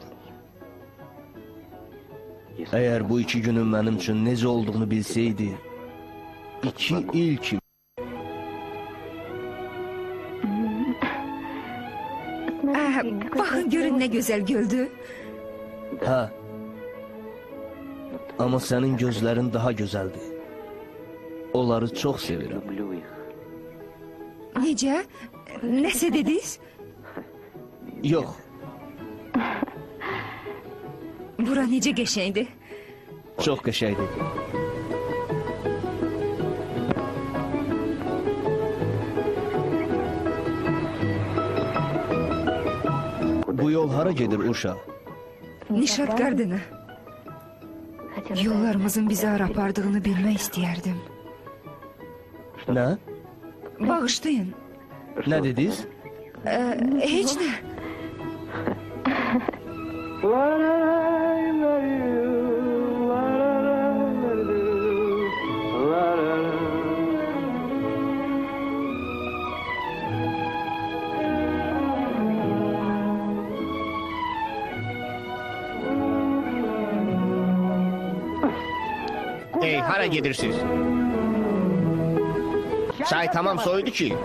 [SPEAKER 1] Əgər bu 2 günün mənim üçün necə olduğunu bilsəydi, 2 il kimi.
[SPEAKER 3] Baxın görün nə gözəl göldü.
[SPEAKER 1] Hə. Amma sənin gözlərin daha gözəldir. Onları çox sevirəm.
[SPEAKER 3] Necə? Nəsə dediniz?
[SPEAKER 1] Yox,
[SPEAKER 3] Bura necə qəşəngdir.
[SPEAKER 1] çox qəşəngdir. Bu yol hara gedir Uşa?
[SPEAKER 3] Nişad qardını. Yollarımızın bizi hara apardığını bilmək istəyərdim.
[SPEAKER 1] Nə?
[SPEAKER 3] Bağışlayın.
[SPEAKER 1] Nə dediniz?
[SPEAKER 3] Heç nə.
[SPEAKER 2] Hey, hara gedirsiniz? Çay tamam soydu ki.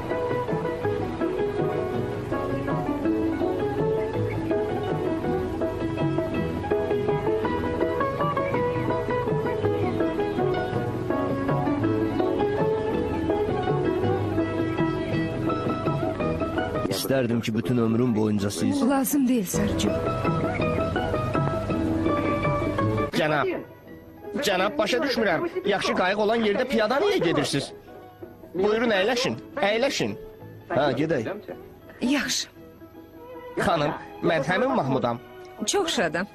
[SPEAKER 1] İstərdim ki, bütün ömrüm boyunca siz...
[SPEAKER 3] Lazım deyil Sarıcığım.
[SPEAKER 2] Cənab. Cənab, başa düşmürəm. Yaxşı qayıq olan yerdə piyada niyə gedirsiniz? Buyurun, əyləşin, əyləşin.
[SPEAKER 1] Hə, gedək.
[SPEAKER 3] Yaxşı.
[SPEAKER 2] Xanım, mən həmin Mahmudam.
[SPEAKER 3] Çox şadam.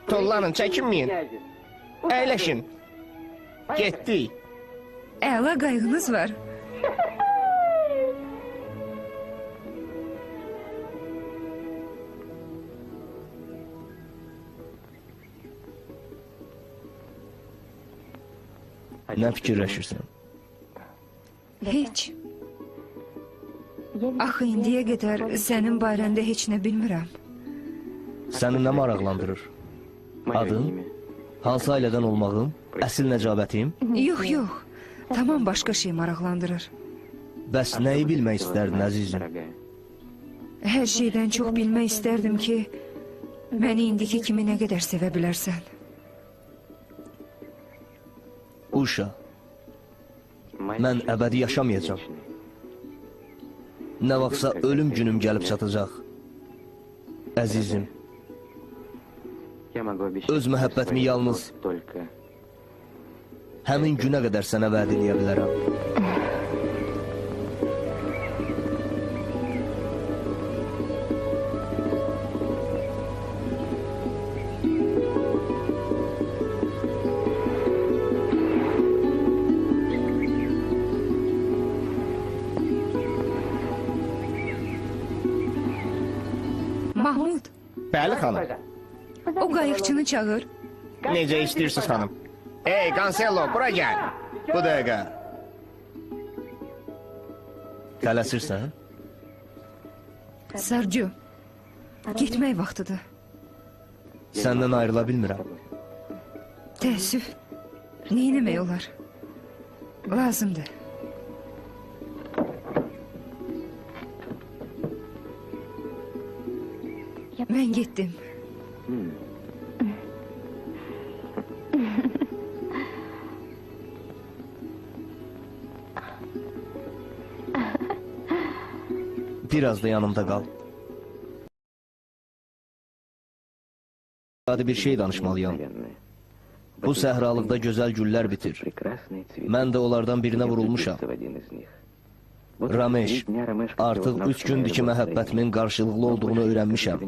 [SPEAKER 2] Tollanın, çəkinməyin. Əyləşin. Getdik.
[SPEAKER 3] Əla qayğınız var.
[SPEAKER 1] Nə fikirləşirsən?
[SPEAKER 3] Heç. Axı indiyə qədər sənin barəndə heç nə bilmirəm.
[SPEAKER 1] Səni nə maraqlandırır? Adın? Hansı ailədən olmağım? Əsil nəcabətim?
[SPEAKER 3] Yox, yox. Tamam başqa şey maraqlandırır.
[SPEAKER 1] Bəs nəyi bilmək istərdin, əzizim?
[SPEAKER 3] Hər şeydən çox bilmək istərdim ki, məni indiki kimi nə qədər sevə bilərsən.
[SPEAKER 1] Uşa, mən əbədi yaşamayacağam. Nə vaxtsa ölüm günüm gəlib çatacaq. Əzizim, öz məhəbbətimi yalnız həmin günə qədər sənə vəd edə bilərəm.
[SPEAKER 2] Bəli, xanım.
[SPEAKER 3] O qayıqçını çağır.
[SPEAKER 2] Necə istəyirsiniz, xanım? Ey, Cancelo, bura gəl.
[SPEAKER 1] Bu dəqiqə. Tələsirsən?
[SPEAKER 3] Sergio, getmək vaxtıdır.
[SPEAKER 1] Səndən ayrıla bilmirəm.
[SPEAKER 3] Təəssüf. Neyləmək olar? Lazımdır. Mən getdim.
[SPEAKER 1] Biraz da yanımda qal. Hadi bir şey danışmalıyam. Bu səhralıqda gözəl güllər bitir. Mən də onlardan birinə vurulmuşam. Ramesh, artıq 3 gündür ki, məhəbbətimin qarşılıqlı olduğunu öyrənmişəm.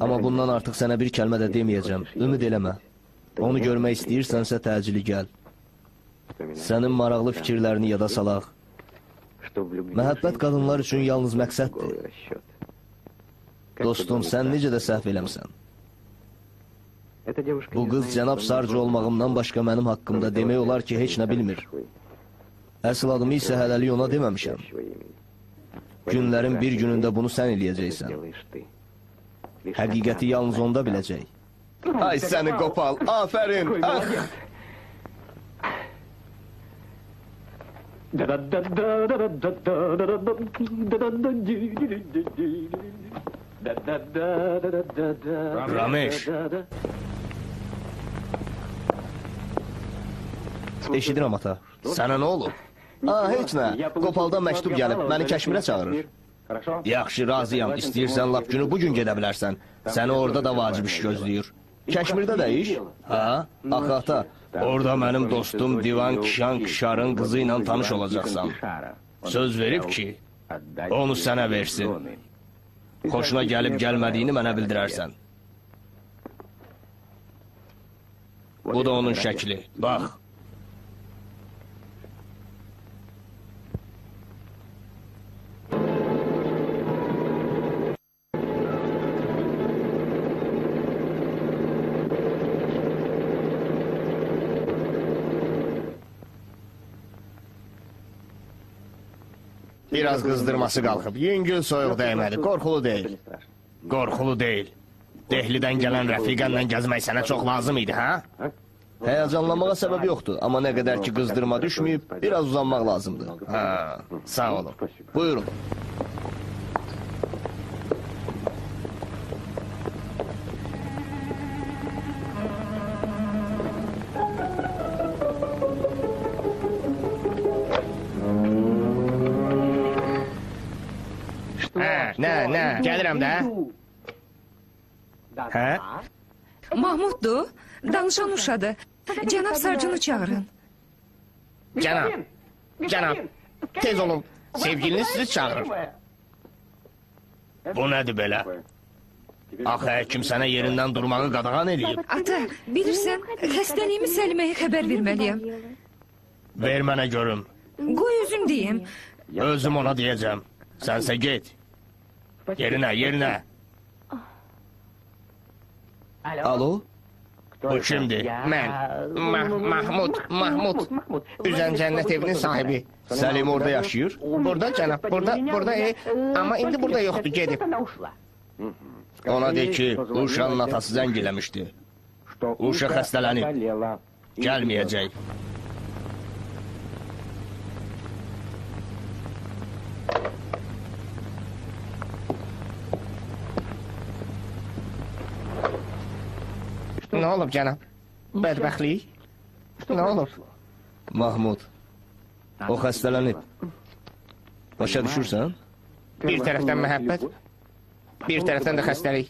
[SPEAKER 1] Amma bundan artıq sənə bir kəlmə də deməyəcəm. Ümid eləmə. Onu görmək istəyirsənsə təcili gəl. Sənin maraqlı fikirlərini yada salaq. Məhəbbət qadınlar üçün yalnız məqsəddir. Dostum, sən necə də səhv eləmsən. Bu qız cənab Sarcı olmağımdan başqa mənim haqqımda demək olar ki, heç nə bilmir. Əsl adımı isə hələlik ona deməmişəm. Günlərin bir günündə bunu sən eləyəcəksən. Həqiqəti yalnız onda biləcək. Ay səni qopal, afərin, ax! Ramesh. Eşidirəm ata. Sənə nə olub? Heç nə. Qopaldan məktub gəlib, məni Kəşmirə çağırır. Yaxşı, razıyam. İstəyirsən lap günü bugün gedə bilərsən. Səni orada da vacib iş gözləyir. Kəşmirdə də iş? Ha? Axı ata, orada mənim dostum Divan Kişan Kişarın qızı ilə tanış olacaqsan. Söz verib ki, onu sənə versin. Xoşuna gəlib gəlmədiyini mənə bildirərsən. Bu da onun şəkli. Bax. Biraz qızdırması qalxıb. Yüngül soyuq dəymədi. Qorxulu deyil. Qorxulu deyil. Dehlidən gələn rəfiqənlə gəzmək sənə çox lazım idi, hə? Həyəcanlanmağa səbəb yoxdur. Amma nə qədər ki qızdırma düşməyib, biraz uzanmaq lazımdır. Hə, sağ olun. Buyurun. Nə, gəlirəm də. Hə?
[SPEAKER 3] Mahmuddur, danışan uşadır. Cənab Sarcını çağırın.
[SPEAKER 2] Cənab, tez olun. Sevgiliniz sizi çağırır. Bu nədir belə? Axı həkim sənə yerindən durmağı qadağan eləyib.
[SPEAKER 3] Ata, bilirsən, xəstəliyimi Səliməyə xəbər verməliyəm.
[SPEAKER 2] Ver mənə görüm.
[SPEAKER 3] Qoy özüm deyim.
[SPEAKER 2] Özüm ona deyəcəm. Sənsə get. Yerinə.
[SPEAKER 1] Alo?
[SPEAKER 2] Bu kimdir? Mən. Mahmud. Üzən cənnət evinin sahibi.
[SPEAKER 1] Səlim orada yaşayır.
[SPEAKER 2] Burada cənab, burada. Amma indi burada yoxdur, gedib.
[SPEAKER 1] Ona de ki, uşağın atası zəng eləmişdi. Uşaq xəstələnib. Gəlməyəcək.
[SPEAKER 2] Nə olub cənab? Bədbəxtlik? Nə olub?
[SPEAKER 1] Mahmud, o xəstələnib. Başa düşürsən?
[SPEAKER 2] Bir tərəfdən məhəbbət, bir tərəfdən də xəstəlik.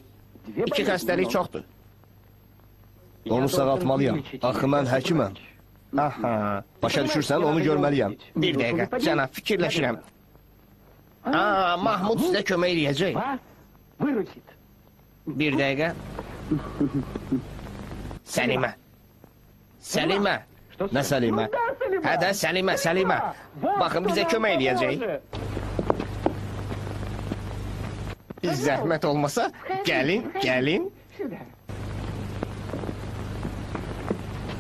[SPEAKER 2] İki xəstəlik çoxdur.
[SPEAKER 1] Onu sağaltmalıyam. Axı mən həkiməm.
[SPEAKER 2] Aha.
[SPEAKER 1] Başa düşürsən, onu görməliyəm.
[SPEAKER 2] Bir dəqiqə, cənab, fikirləşirəm. Mahmud sizə kömək eləyəcək. Bir dəqiqə. Səlimə.
[SPEAKER 1] Nə Səlimə?
[SPEAKER 2] Hə də Səlimə. Baxın, bizə kömək eləyəcək. Zəhmət olmasa, Gəlin, gəlin.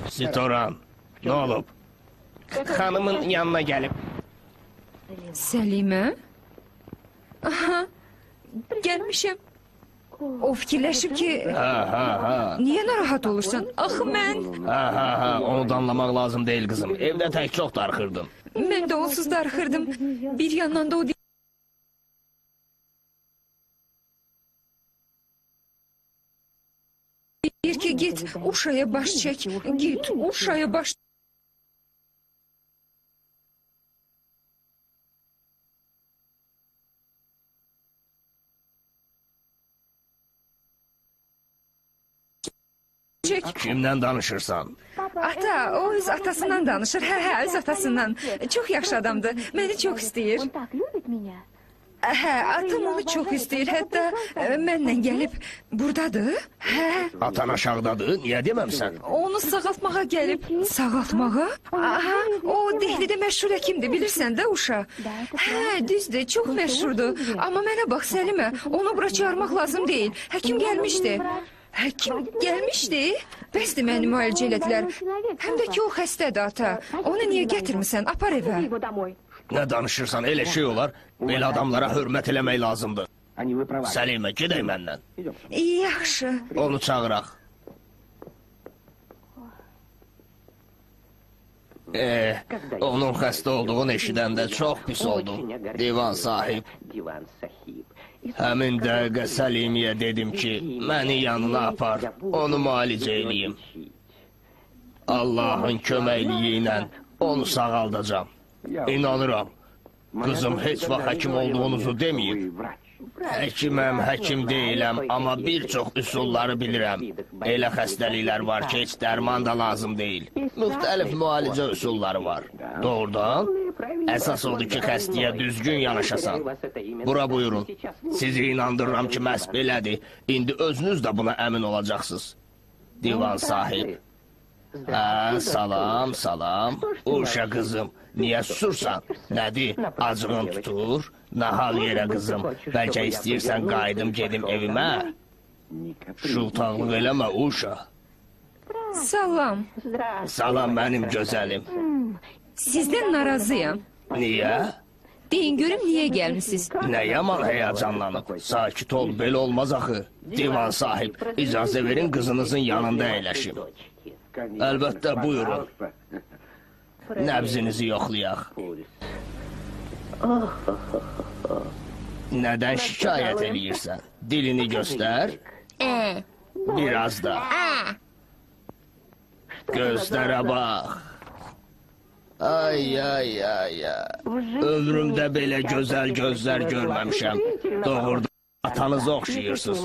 [SPEAKER 2] Sitoran, nə olub? Xanımın yanına gəlib.
[SPEAKER 3] Səlimə? Aha, gəlmişəm. O fikirləşib ki, niyə narahat olursan? Axı mən...
[SPEAKER 2] Onu da anlamaq lazım deyil qızım. Evdə tək çox darxırdım.
[SPEAKER 3] Mən də onsuz darxırdım. Bir yandan da o deyir ki, git Uşaya baş çək. Git Uşaya baş çək.
[SPEAKER 2] Kimdən danışırsan?
[SPEAKER 3] Ata, o öz atasından danışır. Hə, öz atasından. Çox yaxşı adamdır. Məni çox istəyir. Hə, atam onu çox istəyir. Hətta mənlə gəlib buradadır. Hə,
[SPEAKER 2] Atan aşağıdadır, niyə deməmsən?
[SPEAKER 3] onu sağaltmağa gəlib. Sağaltmağa? Aha, o Dehlidə məşhur həkimdir, bilirsən də uşaq. Hə, düzdür, çox məşhurdur. Amma mənə bax Səlimə, onu bura çağırmaq lazım deyil. Həkim gəlmişdi. Həkim gəlmişdi. Bəsdir məni müalicə elədilər. Həm də ki, o xəstədir ata. Onu niyə gətirmirsən? Apar evə.
[SPEAKER 2] Nə danışırsan, elə şey olar. Belə adamlara hörmət eləmək lazımdır. Səlimə, gedək məndən.
[SPEAKER 3] Yaxşı.
[SPEAKER 2] Onu çağıraq. Onun xəstə olduğunu eşidəndə çox pis oldum. Divan sahib. Həmin dəqiqə Səlimiyə dedim ki, məni yanına apar, onu müalicə eləyim. Allahın köməkliyi ilə onu sağaldacam. İnanıram. Qızım heç vaxt həkim olduğunuzu deməyib. Həkiməm, həkim deyiləm, amma bir çox üsulları bilirəm. Elə xəstəliklər var ki, heç dərman da lazım deyil. Müxtəlif müalicə üsulları var. Doğrudan, əsas odur ki, xəstəyə düzgün yanaşasan. Bura buyurun. Sizi inandırıram ki, məhz belədir. İndi özünüz də buna əmin olacaqsınız. Divan sahib. Hə, salam, salam. Uşa qızım, niyə susursan? Nədir, acığın tutur? Nahal yerə qızım, bəlkə istəyirsən qayıdım gedim evimə? Şultaqlıq eləmə uşa.
[SPEAKER 3] Salam.
[SPEAKER 2] Salam mənim gözəlim.
[SPEAKER 3] Sizdən narazıyam.
[SPEAKER 2] Niyə?
[SPEAKER 3] Deyin görüm niyə gəlmisiniz?
[SPEAKER 2] Nə yaman həyəcanlanıb. Sakit ol, belə olmaz axı. Divan sahib, icazə verin qızınızın yanında əyləşim. Əlbəttə, buyurun. Nəbzinizi yoxlayaq. Nədən şikayət eləyirsən? Dilini göstər. Biraz da. Gözlərə bax. Ay, ay, ay, ay. Ömrümdə belə gözəl gözlər görməmişəm. Doğrudan atanızı oxşayırsınız.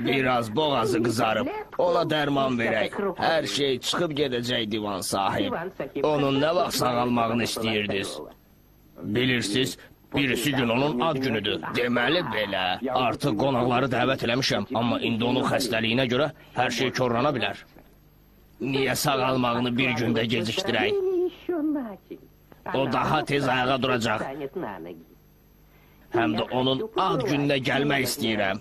[SPEAKER 2] Biraz boğazı qızarıb. Ona dərman verək. Hər şey çıxıb gedəcək divan sahib. Onun nə vaxt sağalmağını istəyirdiniz? Bilirsiniz, birisi gün onun ad günüdür. Deməli belə. Artıq qonaqları dəvət eləmişəm. Amma indi onun xəstəliyinə görə hər şey korlana bilər. Niyə sağalmağını bir gündə gecikdirək? O daha tez ayağa duracaq. Həm də onun ad gününə gəlmək istəyirəm.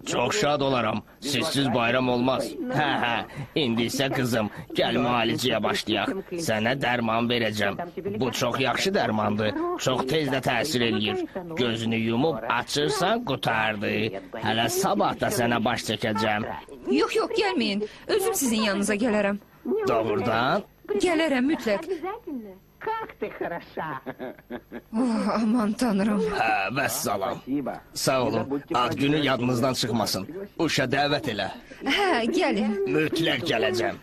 [SPEAKER 2] Çox şad olaram. Sizsiz bayram olmaz. Hə, indi isə qızım, gəl müalicəyə başlayaq. Sənə dərman verəcəm. Bu çox yaxşı dərmandır. Çox tez də təsir eləyir. Gözünü yumub açırsan, qutardı. Hələ sabah da sənə baş çəkəcəm.
[SPEAKER 3] Yox, yox, gəlməyin. Özüm sizin yanınıza gələrəm.
[SPEAKER 2] Doğrudan?
[SPEAKER 3] Gələrəm mütləq. Oh, aman tanrım.
[SPEAKER 2] Hə, vəssalam. Sağ olun, ad günü yadınızdan çıxmasın. Uşa dəvət elə.
[SPEAKER 3] Hə, gəlin.
[SPEAKER 2] Mütləq gələcəm.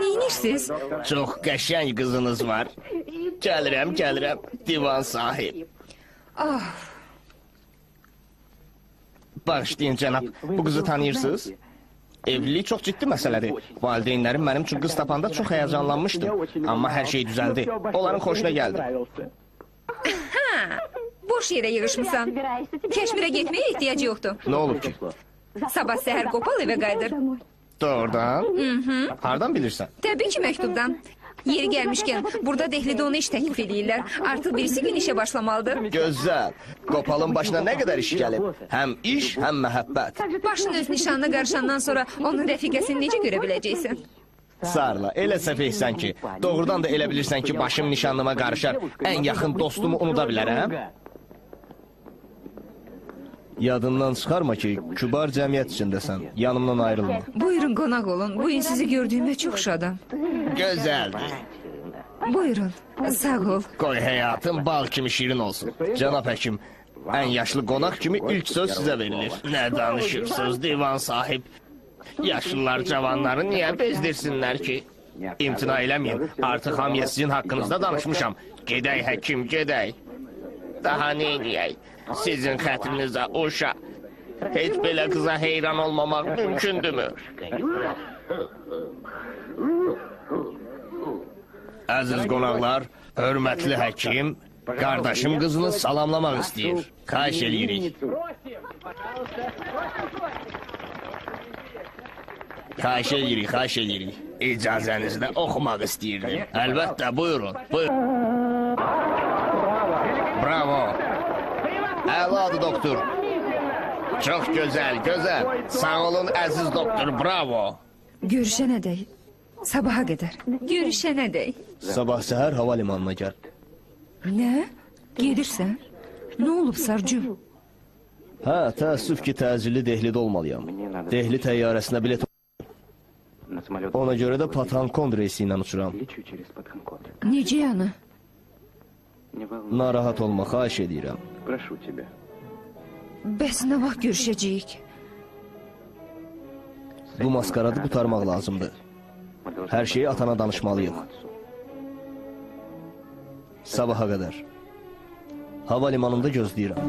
[SPEAKER 3] Neyinirsiniz?
[SPEAKER 2] Çox qəşəng qızınız var. Gəlirəm, gəlirəm. Divan sahib. Bağışlayın, cənab. Bu qızı tanıyırsınız? Evlilik çox ciddi məsələdir. Valideynlərim mənim üçün qız tapanda çox həyəcanlanmışdı. Amma hər şey düzəldi. Onların xoşuna gəldi.
[SPEAKER 3] Boş yerə yığışmısan. Keşmirə getməyə ehtiyac yoxdur.
[SPEAKER 2] Nə olub ki?
[SPEAKER 3] Sabah səhər qopal evə qayıdır.
[SPEAKER 2] Doğrudan? Hardan bilirsən?
[SPEAKER 3] Təbii ki, məktubdan. Yeri gəlmişkən, burada Dehlidə ona iş təklif edirlər. Artıq birisi gün işə başlamalıdır.
[SPEAKER 1] Gözəl. Qopalın başına nə qədər iş gəlib? Həm iş, həm məhəbbət.
[SPEAKER 3] Başın öz nişanına qarışandan sonra onun rəfiqəsini necə görə biləcəksən?
[SPEAKER 1] Sarla, elə səfehsən ki, doğrudan da elə bilirsən ki, başım nişanlıma qarışar, ən yaxın dostumu unuda bilərəm. Yadından çıxarma ki, kübar cəmiyyət içindəsən, yanımdan ayrılma.
[SPEAKER 3] Buyurun qonaq olun, bugün sizi gördüyümə çox şadam.
[SPEAKER 1] Gözəldir.
[SPEAKER 3] Buyurun, sağ ol.
[SPEAKER 1] Qoy həyatın bal kimi şirin olsun. Cənab həkim, ən yaşlı qonaq kimi ilk söz sizə verilir. Nə danışırsınız, divan sahib? Yaşlılar cavanları niyə bezdirsinlər ki? İmtina eləməyin, artıq hamıya sizin haqqınızda danışmışam. Gedək həkim, gedək. Daha nə eləyək? Sizin xətrinizə uşaq. Heç belə qıza heyran olmamaq mümkündürmü? Əziz qonaqlar, hörmətli həkim, qardaşım qızını salamlamaq istəyir. Xahiş eləyirik. Xahiş eləyirik. İcazənizlə oxumaq istəyirdim. Əlbəttə, buyurun, buyurun. Bravo. Əladır, doktor. Çox gözəl. Sağ olun, əziz doktor, bravo.
[SPEAKER 3] Görüşənədək, sabaha qədər. Görüşənədək.
[SPEAKER 1] Sabah səhər hava limanına gəl.
[SPEAKER 3] Nə? Gedirsən? Nə olub Sarcu?
[SPEAKER 1] Hə, təəssüf ki, təcilli Dehlidə olmalıyam. Dehli təyyarəsinə bilet ona görə də Pathankond reysi ilə uçuram.
[SPEAKER 3] Necə yəni?
[SPEAKER 1] Narahat olma, xahiş edirəm.
[SPEAKER 3] Bəs nə vaxt görüşəcəyik?
[SPEAKER 1] Bu maskaradı qutarmaq lazımdır. Hər şeyi atana danışmalıyıq. Sabaha qədər. Hava limanında gözləyirəm.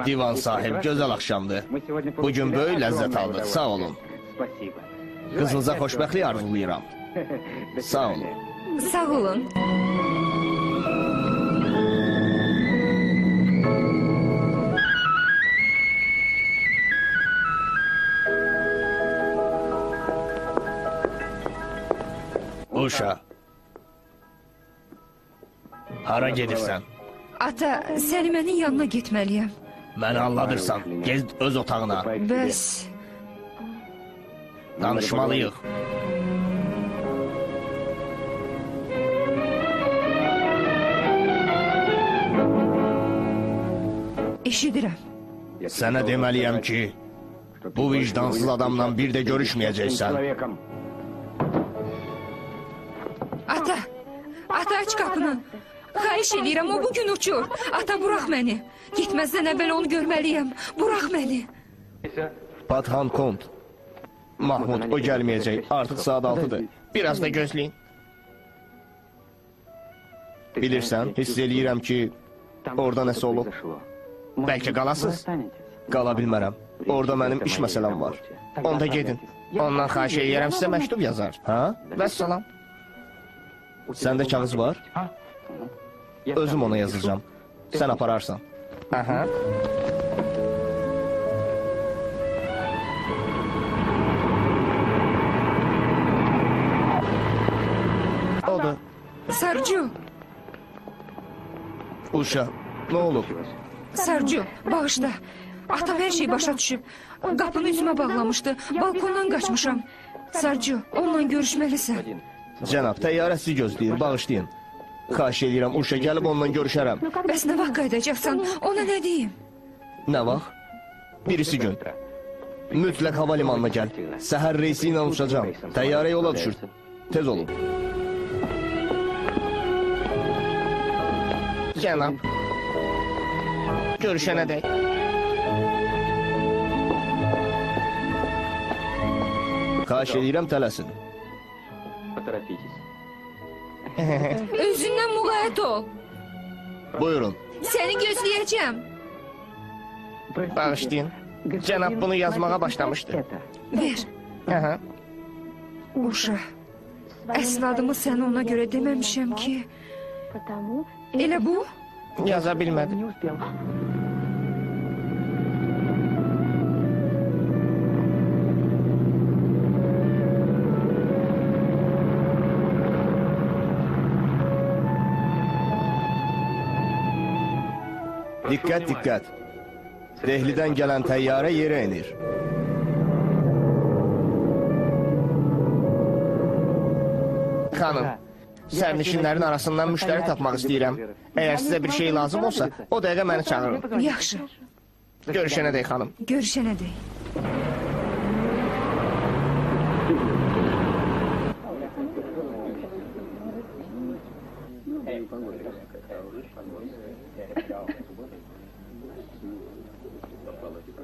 [SPEAKER 1] Divan sahib, gözəl axşamdır. Bugün böyük ləzzət aldıq, sağ olun. Qızınıza xoşbəxtlik arzulayıram. Sağ olun.
[SPEAKER 3] Sağ olun.
[SPEAKER 1] Uşa. Hara gedirsən?
[SPEAKER 3] Ata, səni mənin yanına getməliyəm.
[SPEAKER 1] Məni anladırsan, gez öz otağına.
[SPEAKER 3] Bəs...
[SPEAKER 1] Danışmalıyıq.
[SPEAKER 3] Eşidirəm.
[SPEAKER 1] Sənə deməliyəm ki, bu vicdansız adamla bir də görüşməyəcəksən.
[SPEAKER 3] Ata, aç qapını. Xahiş edirəm, o bugün uçur. Ata, burax məni. Getməzdən əvvəl onu görməliyəm. Burax məni.
[SPEAKER 1] Pathankond. Mahmud, o gəlməyəcək. Artıq saat 6-dır.
[SPEAKER 2] Biraz da gözləyin.
[SPEAKER 1] Bilirsən, hiss eləyirəm ki, orada nəsə olub.
[SPEAKER 2] Bəlkə qalasınız.
[SPEAKER 1] Qala bilmərəm. Orada mənim iş məsələm var.
[SPEAKER 2] Onda gedin. Ondan xahiş edirəm, sizə məktub yazar.
[SPEAKER 1] Hə?
[SPEAKER 2] Vəssalam.
[SPEAKER 1] Səndə kağız var? Özüm ona yazacağım. Sən apararsan.
[SPEAKER 2] Aha.
[SPEAKER 1] Odur.
[SPEAKER 3] Sarcu,
[SPEAKER 1] Uşa, nə olub?
[SPEAKER 3] Sarcu, bağışla. Atam hər şey başa düşüb. Qapını üzümə bağlamışdı. Balkondan qaçmışam. Sarcu, onunla görüşməlisən.
[SPEAKER 1] Cənab, təyyarəsi gözləyir, bağışlayın. Xahiş edirəm, Uşa gəlib onunla görüşərəm.
[SPEAKER 3] Bəs nə vaxt qayıdacaqsan? Ona nə deyim?
[SPEAKER 1] Nə vaxt? Birisi gün. Mütləq hava limanına gəl. Səhər reysi ilə uçacağım. Təyyarə yola düşür. Tez olun.
[SPEAKER 2] Cənab. Görüşənədək.
[SPEAKER 1] Xahiş edirəm, tələsin.
[SPEAKER 3] Özündən müğayət ol.
[SPEAKER 1] Buyurun.
[SPEAKER 3] Səni gözləyəcəm.
[SPEAKER 2] Bağışlayın. Cənab bunu yazmağa başlamışdı.
[SPEAKER 3] Ver.
[SPEAKER 2] Aha.
[SPEAKER 3] Uşa, əsl adımı sən ona görə deməmişəm ki... Elə bu?
[SPEAKER 2] Yaza bilmədi.
[SPEAKER 1] Diqqət, diqqət. Dehlidən gələn təyyarə yerə enir.
[SPEAKER 2] Xanım, sərnişinlərin arasından müştəri tapmaq istəyirəm. Əgər sizə bir şey lazım olsa, o dəqiqə məni çağırın.
[SPEAKER 3] Yaxşı,
[SPEAKER 2] Görüşənə deyək xanım.
[SPEAKER 3] görüşənədir.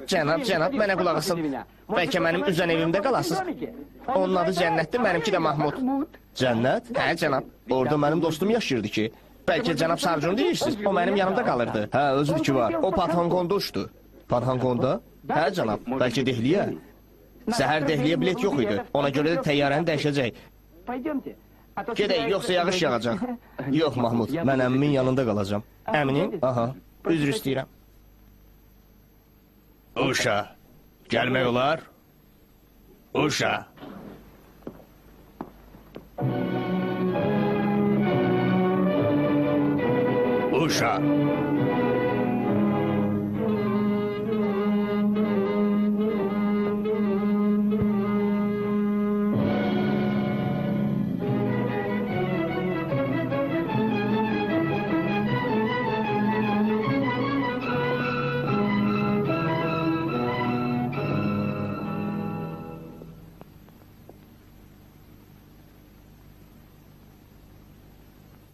[SPEAKER 2] Cənab, mənə qulaq asın. Bəlkə mənim üzən evimdə qalasınız. Onun adı Cənnətdir, mənimki də Mahmud.
[SPEAKER 1] Cənnət?
[SPEAKER 2] Hə, cənab.
[SPEAKER 1] Orada mənim dostum yaşayırdı ki.
[SPEAKER 2] Bəlkə cənab Sarcunu deyirsiniz, o mənim yanımda qalırdı.
[SPEAKER 1] Hə, özüdür ki var.
[SPEAKER 2] O Pathangonda uçdu.
[SPEAKER 1] Pathangonda?
[SPEAKER 2] Hə, cənab.
[SPEAKER 1] Bəlkə Dehliyə?
[SPEAKER 2] Səhər Dehliyə bilet yox idi. Ona görə də təyyarəni dəyişəcək. Gedək, yoxsa yağış yağacaq.
[SPEAKER 1] Yox, Mahmud, mən əmmimin yanında qalacam.
[SPEAKER 2] Əminin?
[SPEAKER 1] Aha.
[SPEAKER 2] Üzr istəyirəm.
[SPEAKER 1] Uşa, gəlmək olar? Uşa. Uşa.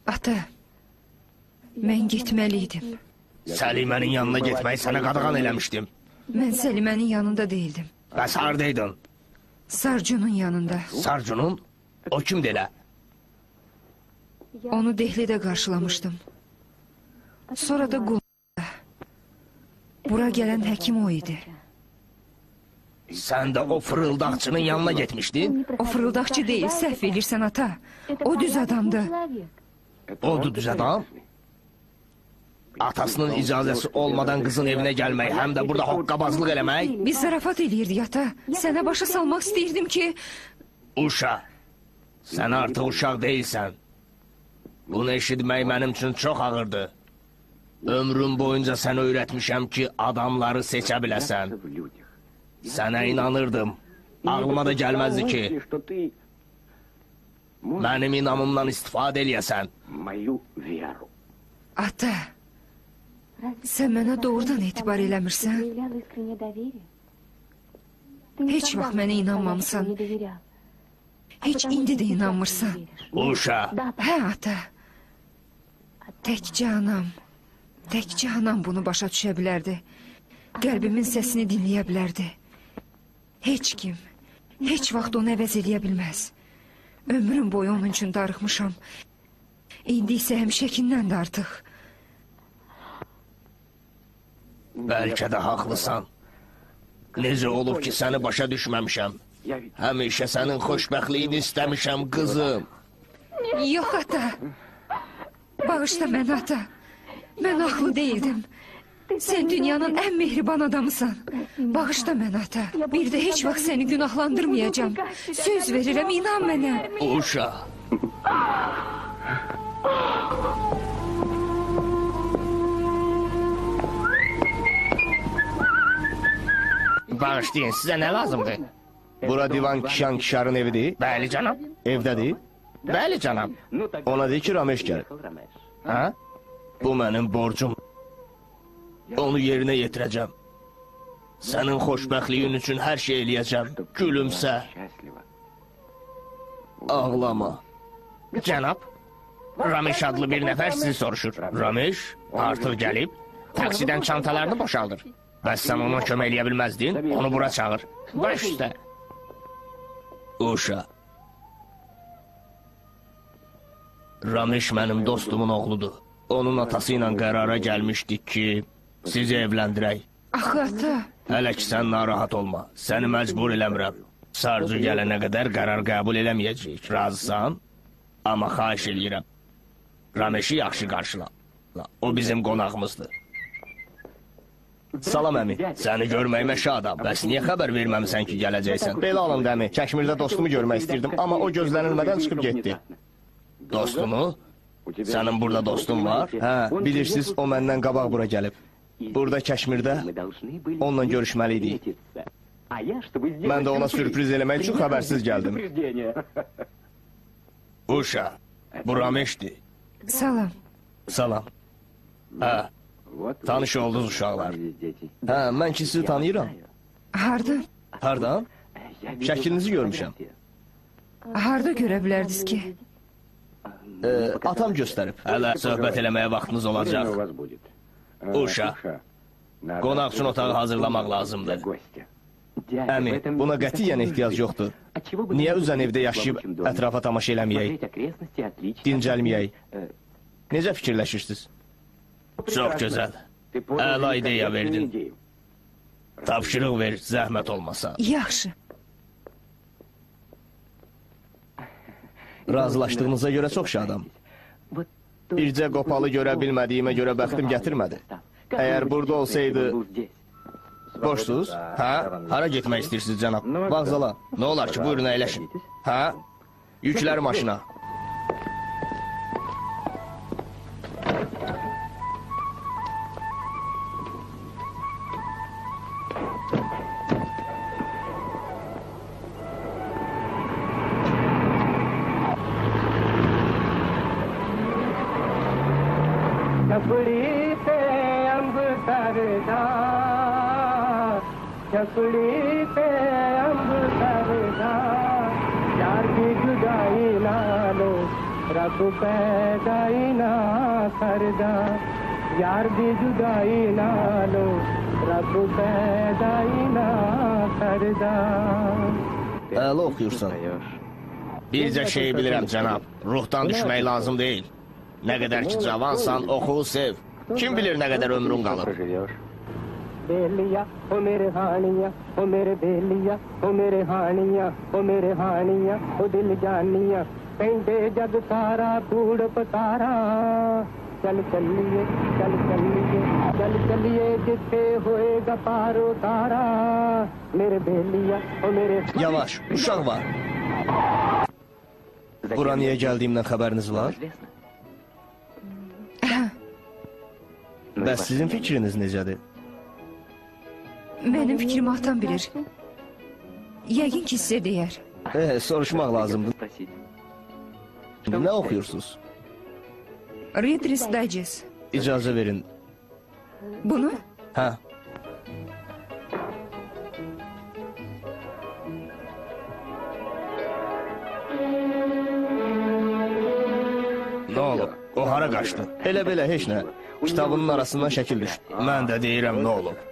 [SPEAKER 3] Ata, mən getməliydim.
[SPEAKER 1] Səlimənin yanına getməyi sənə qadağan eləmişdim.
[SPEAKER 3] Mən Səlimənin yanında değildim.
[SPEAKER 1] Bəs hardaydın?
[SPEAKER 3] Sarcunun yanında.
[SPEAKER 1] Sarcunun? O kimdir elə?
[SPEAKER 3] Onu Dehlidə qarşılamışdım. Sonra da Qulda. Bura gələn həkim o idi.
[SPEAKER 1] Sən də o fırıldaqçının yanına getmişdin?
[SPEAKER 3] O fırıldaqçı deyil, səhv elirsən ata. O düz adamdı.
[SPEAKER 1] Odur düz adam. Atasının icazəsi olmadan qızın evinə gəlmək, həm də burada hoqqabazlıq eləmək.
[SPEAKER 3] Biz zarafat eləyirdik ata. Sənə başa salmaq istəyirdim ki...
[SPEAKER 1] Uşa, sən artıq uşaq deyilsən. Bunu eşitmək mənim üçün çox ağırdır. Ömrüm boyunca sənə öyrətmişəm ki, adamları seçə biləsən. Sənə inanırdım. Ağlıma da gəlməzdi ki, mənim inamımdan istifadə eləyəsən.
[SPEAKER 3] Ata, sən mənə doğrudan etibar eləmirsən. Heç vaxt mənə inanmamısan. Heç indi də inanmırsan.
[SPEAKER 1] Uşa,
[SPEAKER 3] Hə ata. Təkcə anam bunu başa düşə bilərdi. Qəlbimin səsini dinləyə bilərdi. Heç kim, heç vaxt onu əvəz eləyə bilməz. Ömrüm boyu onun üçün darıxmışam. İndi isə həmişəkindən də artıq.
[SPEAKER 1] bəlkə də haqlısan. Necə olub ki, səni başa düşməmişəm. Həmişə sənin xoşbəxtliyini istəmişəm, qızım.
[SPEAKER 3] Yox ata. Bağışla məni ata. Mən haqlı deyildim. Sən dünyanın ən mehriban adamısan. Bağışla məni ata. Bir də heç vaxt səni günahlandırmayacağım. Söz verirəm, inan mənə.
[SPEAKER 1] Uşa.
[SPEAKER 2] Bağışlayın, sizə nə lazımdır?
[SPEAKER 1] Bura divan Kişan Kişarın evidir.
[SPEAKER 2] Bəli, cənab.
[SPEAKER 1] Evdədir.
[SPEAKER 2] Bəli, cənab.
[SPEAKER 1] Ona deyir ki, Rameş gəlir.
[SPEAKER 2] Ha?
[SPEAKER 1] Bu mənim borcum. Onu yerinə yetirəcəm. Sənin xoşbəxtliyin üçün hər şey eləyəcəm. Gülümsə. Ağlama.
[SPEAKER 2] Cənab, Rameş adlı bir nəfər sizi soruşur.
[SPEAKER 1] Rameş?
[SPEAKER 2] Artıq gəlib, taksidən çantalarını boşaldır. Bəs sən ona kömək eləyə bilməzdin, onu bura çağır. Baş üstə.
[SPEAKER 1] Uşa. Rameş mənim dostumun oğludur. Onun atası ilə qərara gəlmişdik ki, sizi evləndirək.
[SPEAKER 3] Axı ata.
[SPEAKER 1] Hələ ki sən narahat olma. Səni məcbur eləmirəm. Sarcı gələnə qədər qərar qəbul eləməyəcəyik. Razısan? Amma xahiş eləyirəm. Rameşi yaxşı qarşıla. O bizim qonağımızdır. Salam əmi. Səni görməyimə şadam. Bəs niyə xəbər verməmisən ki, gələcəksən?
[SPEAKER 2] Belə alın dəmi, Kəşmirdə dostumu görmək istirdim, amma o gözlənilmədən çıxıb getdi.
[SPEAKER 1] Dostunu? Sənin burada dostun var?
[SPEAKER 2] Hə, bilirsiniz, o məndən qabaq bura gəlib.
[SPEAKER 1] Burada Kəşmirdə onunla görüşməliydik. Mən də ona sürpriz eləmək üçün xəbərsiz gəldim. Uşa, bu Rameşdir.
[SPEAKER 3] Salam.
[SPEAKER 1] Salam. Hə, tanış oldunuz uşaqlar. Hə, mən ki sizi tanıyıram.
[SPEAKER 3] Hardan?
[SPEAKER 1] Hardan? Şəklinizi görmüşəm.
[SPEAKER 3] Harda görə bilərdiniz ki?
[SPEAKER 1] Atam göstərib. Hələ söhbət eləməyə vaxtınız olacaq. Uşa, qonaq üçün otağı hazırlamaq lazımdır. Əmi, buna qətiyyən ehtiyac yoxdur. Niyə üzən evdə yaşayıb ətrafa tamaşa eləməyək? Dincəlməyək? Necə fikirləşirsiniz? Çox gözəl. Əla ideya verdin. Tapşırıq ver, zəhmət olmasa.
[SPEAKER 3] Yaxşı.
[SPEAKER 1] Razılaşdığınıza görə çox şadam. Bircə qopalı görə bilmədiyimə görə bəxtim gətirmədi. Əgər burada olsaydı... Boşsuz? Hə? Hara getmək istəyirsiniz, cənab? Vağzala. Nə olar ki, buyurun əyləşin. Hə? Yükləri maşına.
[SPEAKER 4] चकड़ी पे अम्ब सरदा यार की जुदाई ना लो रब पैदाई ना करदा यार की जुदाई ना लो रब पैदाई ना करदा.
[SPEAKER 1] Əla oxuyursan.
[SPEAKER 2] Bircə şey bilirəm, cənab. Ruhdan düşmək lazım deyil. Nə qədər ki cavansan, oxu, sev. Kim bilir nə qədər ömrün qalır.
[SPEAKER 4] बेलिया ओ मेरे हानिया ओ मेरे बेलिया ओ मेरे हानिया ओ मेरे हानिया ओ दिल जानिया कहते जग सारा कूड़ पतारा चल चलिए चल चलिए चल चलिए जिथे होएगा पारो तारा मेरे बेलिया ओ मेरे.
[SPEAKER 1] Yavaş, uşaq var. Bura niyə gəldiyimdən xəbəriniz var? Bəs sizin fikriniz necədir?
[SPEAKER 3] Mənim fikrimi atam bilir. Yəqin ki sizə deyər.
[SPEAKER 1] Soruşmaq lazımdır. Nə oxuyursunuz?
[SPEAKER 3] Reader's Digest.
[SPEAKER 1] İcazə verin.
[SPEAKER 3] Bunu?
[SPEAKER 1] Hə.
[SPEAKER 2] Nə olub? O hara qaçdı?
[SPEAKER 1] Elə belə, heç nə. Kitabının arasından şəkil düşdü.
[SPEAKER 2] Mən də deyirəm, nə olub?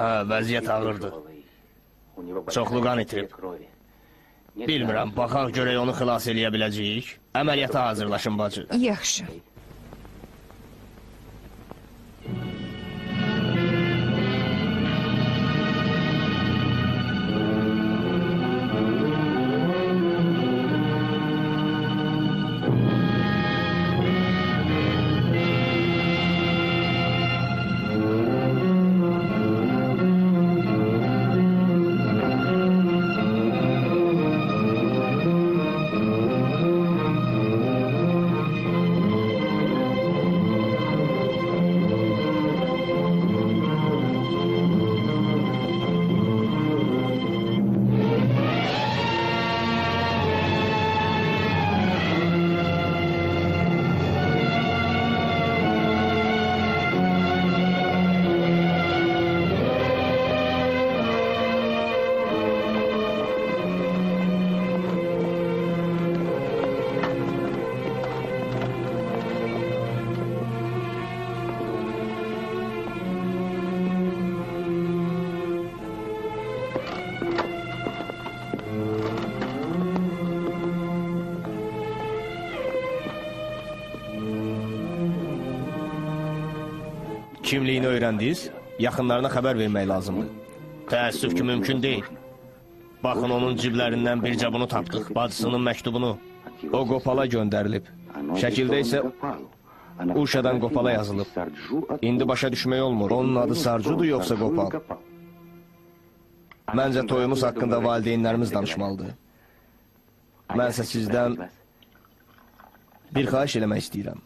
[SPEAKER 2] Hə, vəziyyət ağırdır. Çoxlu qan itirib. Bilmirəm, baxaq görək onu xilas eləyə biləcəyik. Əməliyyata hazırlaşın, bacı.
[SPEAKER 3] Yaxşı.
[SPEAKER 1] Kimliyini öyrəndiniz? Yaxınlarına xəbər vermək lazımdır.
[SPEAKER 2] Təəssüf ki, mümkün deyil. Baxın, onun ciblərindən bircə bunu tapdıq, bacısının məktubunu.
[SPEAKER 1] O qopala göndərilib. Şəkildə isə Uşadan qopala yazılıb. İndi başa düşmək olmur. Onun adı Sarcudur yoxsa qopal? Məncə toyumuz haqqında valideynlərimiz danışmalıdır. Mənsə sizdən bir xahiş eləmək istəyirəm.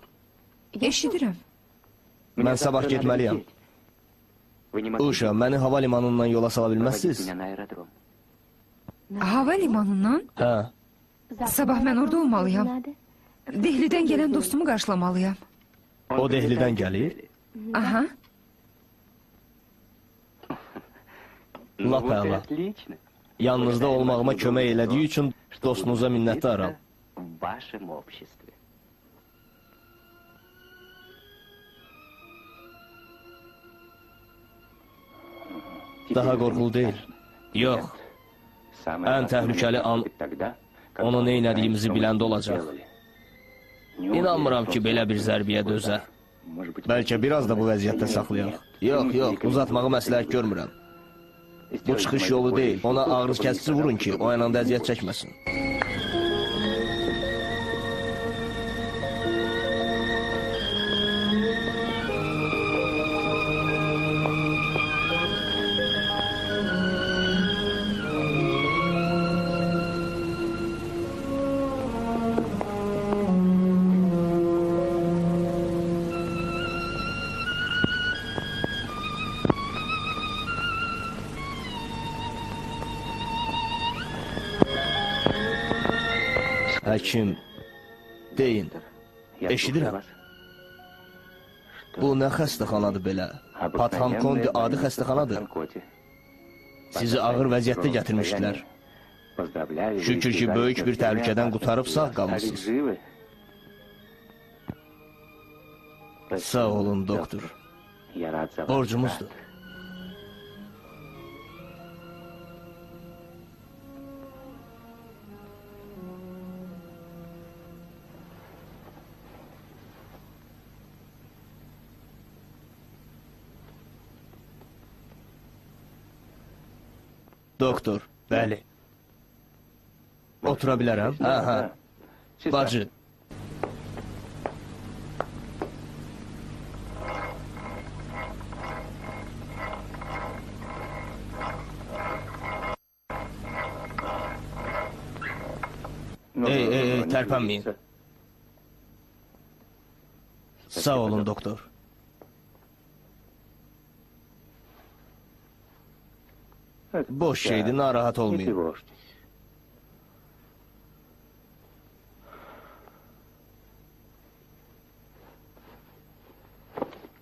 [SPEAKER 3] Eşidirəm.
[SPEAKER 1] Mən sabah getməliyəm. Uşa, məni hava limanından yola sala bilməzsiniz?
[SPEAKER 3] Hava limanından?
[SPEAKER 1] Hə.
[SPEAKER 3] Sabah mən orada olmalıyam. Dehlidən gələn dostumu qarşılamalıyam.
[SPEAKER 1] O Dehlidən gəlir.
[SPEAKER 3] Aha.
[SPEAKER 1] Lap əla. Yanınızda olmağıma kömək elədiyi üçün dostunuza minnətdaram. Daha qorxulu deyil. Yox. Ən təhlükəli an onu neynədiyimizi biləndə olacaq. İnanmıram ki, belə bir zərbiyə dözə. Bəlkə biraz da bu vəziyyətdə saxlayaq. Yox, uzatmağı məsləhət görmürəm. Bu çıxış yolu deyil. Ona ağrı kəsici vurun ki, o yanında əziyyət çəkməsin. Həkim, deyin, eşidirəm. Bu nə xəstəxanadır belə? Pathan Kondi adi xəstəxanadır. Sizi ağır vəziyyətdə gətirmişdilər. Şükür ki, böyük bir təhlükədən qurtarıb sağ qalmışsınız. Sağ olun, doktor. Borcumuzdur. Doktor, bəli. Otura bilərəm? Hə. Bacı. Ey, tərpənməyin. Sağ olun, doktor. Boş şeydi, narahat olmayın.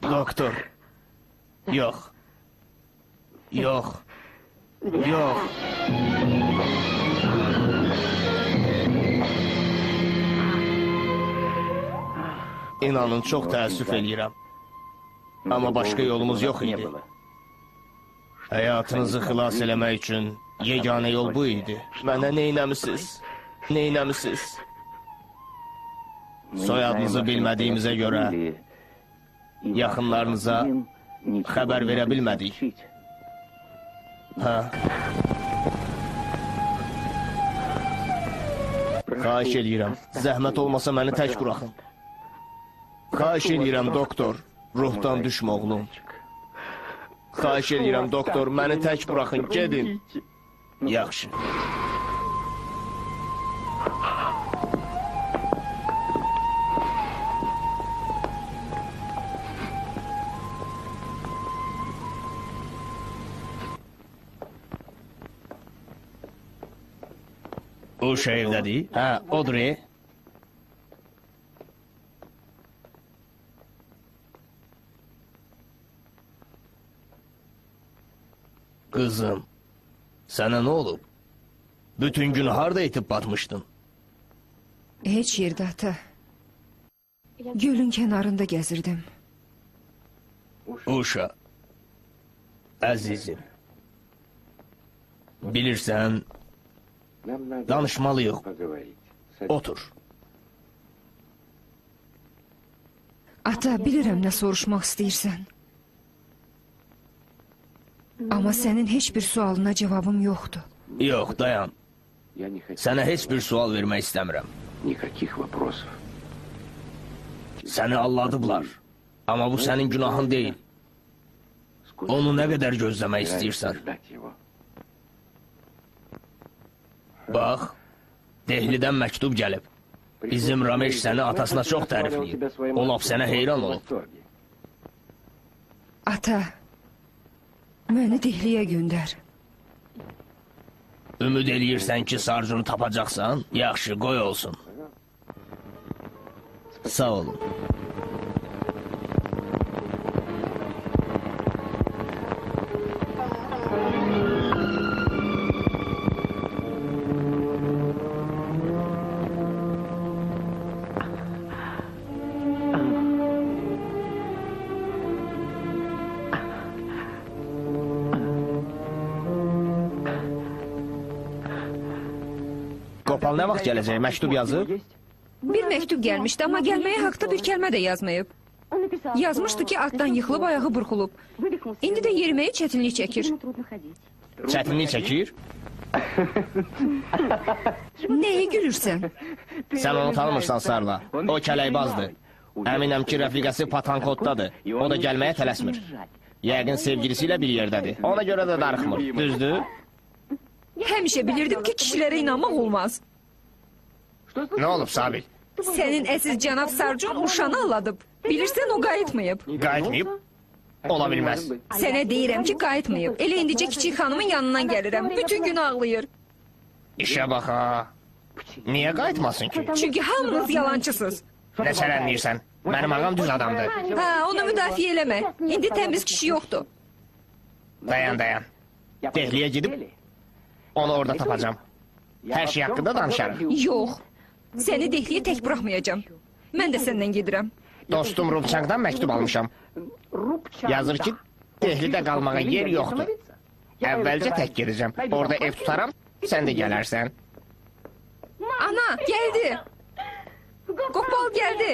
[SPEAKER 1] Doktor. Yox. İnanın, çox təəssüf eləyirəm. Amma başqa yolumuz yox idi. Həyatınızı xilas eləmək üçün yeganə yol bu idi. Mənə neynəmisiniz? Soyadınızı bilmədiyimizə görə yaxınlarınıza xəbər verə bilmədik. Hə. Xahiş eləyirəm, zəhmət olmasa məni tək buraxın. Xahiş eləyirəm, doktor, ruhdan düşmə oğlum. Xahiş eləyirəm, doktor, məni tək buraxın, gedin. Yaxşı. O evdədir? Hə, odur. Qızım, sənə nə olub? Bütün gün harda itib batmışdın?
[SPEAKER 3] Heç yerdə, ata. Gölün kənarında gəzirdim.
[SPEAKER 1] Uşa, əzizim, bilirsən, danışmalıyıq. Otur.
[SPEAKER 3] Ata, bilirəm nə soruşmaq istəyirsən. Amma sənin heç bir sualına cavabım yoxdur.
[SPEAKER 1] Yox, dayan. Sənə heç bir sual vermək istəmirəm. Səni alladıblar. Amma bu sənin günahın deyil. Onu nə qədər gözləmək istəyirsən? Bax, Dehlidən məktub gəlib. Bizim Ramesh səni atasına çox tərifləyir. O laf sənə heyran olub.
[SPEAKER 3] Ata, məni Dehliyə göndər.
[SPEAKER 1] Ümid eləyirsən ki, Sarcunu tapacaqsan? Yaxşı, qoy olsun. Sağ olun.
[SPEAKER 2] Qopal nə vaxt gələcək? Məktub yazıb?
[SPEAKER 3] Bir məktub gəlmişdi, amma gəlməyə haqda bir kəlmə də yazmayıb. Yazmışdı ki, atdan yıxılıb, ayağı burxulub. İndi də yeriməyə çətinlik çəkir.
[SPEAKER 2] Çətinlik çəkir?
[SPEAKER 3] Nəyə gülürsən?
[SPEAKER 2] Sən onu tanımırsan Sarla. O kələkbazdır. Əminəm ki, rəfiqəsi Patankoddadır. O da gəlməyə tələsmir. Yəqin sevgilisi ilə bir yerdədir. Ona görə də darıxmır. Düzdür?
[SPEAKER 3] Həmişə bilirdim ki, kişilərə inanmaq olmaz.
[SPEAKER 2] Nə olub Sabil?
[SPEAKER 3] Sənin əziz cənab Sarcun uşanı alladıb. Bilirsən, o qayıtmayıb.
[SPEAKER 2] Qayıtmayıb? Ola bilməz.
[SPEAKER 3] Sənə deyirəm ki, qayıtmayıb. Elə indicə kiçik xanımın yanından gəlirəm. Bütün gün ağlayır.
[SPEAKER 2] İşə bax ha. Niyə qayıtmasın ki?
[SPEAKER 3] Çünki hamınız yalancısınız.
[SPEAKER 2] Nə sənənləyirsən? Mənim ağam düz adamdır.
[SPEAKER 3] Ha, onu müdafiə eləmə. İndi təmiz kişi yoxdur.
[SPEAKER 2] Dayan, dayan. Dehliyə gedib onu orada tapacağım. Hər şey haqqında danışarıq.
[SPEAKER 3] Yox. Səni Dehliyə tək buraxmayacağam. Mən də səndən gedirəm.
[SPEAKER 2] Dostum Rupçangdan məktub almışam. Yazır ki, Dehlidə qalmağa yer yoxdur. Əvvəlcə tək gedəcəm. Orada ev tutaram, sən də gələrsən.
[SPEAKER 3] Ana, gəldi. Qopal gəldi.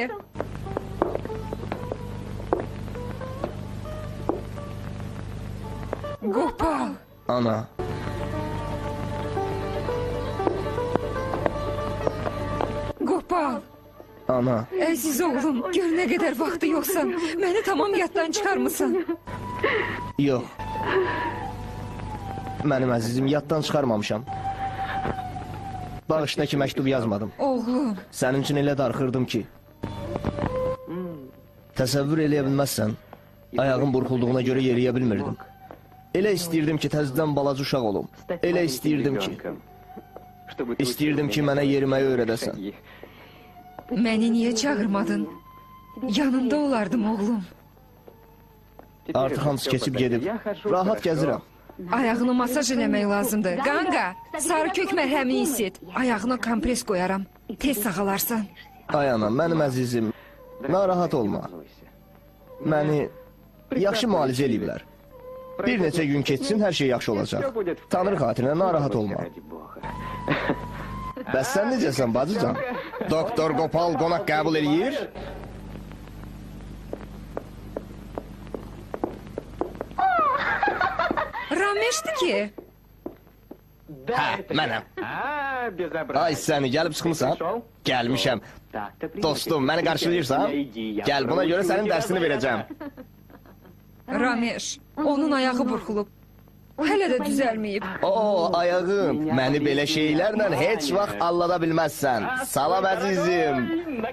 [SPEAKER 3] Qopal.
[SPEAKER 1] Ana.
[SPEAKER 3] Qopal.
[SPEAKER 1] Ana.
[SPEAKER 3] Əziz oğlum, gör nə qədər vaxtı yoxsan. Məni tamam yaddan çıxarmısan.
[SPEAKER 1] Yox. Mənim əzizim, yaddan çıxarmamışam. Bağışda ki, məktub yazmadım.
[SPEAKER 3] Oğlum.
[SPEAKER 1] Sənin üçün elə darxırdım ki. Təsəvvür eləyə bilməzsən. Ayağım burxulduğuna görə yeriyə bilmirdim. Elə istəyirdim ki, təzədən balaca uşaq olum. Elə istəyirdim ki. İstəyirdim ki, mənə yeriməyi öyrədəsən.
[SPEAKER 3] Məni niyə çağırmadın? Yanında olardım, oğlum.
[SPEAKER 1] Artıq hamısı keçib gedib. Rahat gəzirəm.
[SPEAKER 3] Ayağını masaj eləmək lazımdır. Qanga, sarı kök mərhəmini hiss et. Ayağına kompres qoyaram. Tez sağalarsan.
[SPEAKER 1] Ay ana, mənim əzizim, narahat olma. Məni yaxşı müalicə eləyiblər. Bir neçə gün keçsin, hər şey yaxşı olacaq. Tanrı xatirinə narahat olma. Bəs sən necəsən, bacıcan?
[SPEAKER 2] Doktor Qopal qonaq qəbul eləyir.
[SPEAKER 3] Rameşdir ki.
[SPEAKER 2] Hə, mənəm.
[SPEAKER 1] Ay səni, gəlib çıxmısan?
[SPEAKER 2] Gəlmişəm. Dostum, məni qarşılayırsan? Gəl, buna görə sənin dərsini verəcəm.
[SPEAKER 3] Rameş, onun ayağı burxulub. Hələ də düzəlməyib.
[SPEAKER 1] O, ayağım, məni belə şeylərlə heç vaxt allada bilməzsən. Salam əzizim,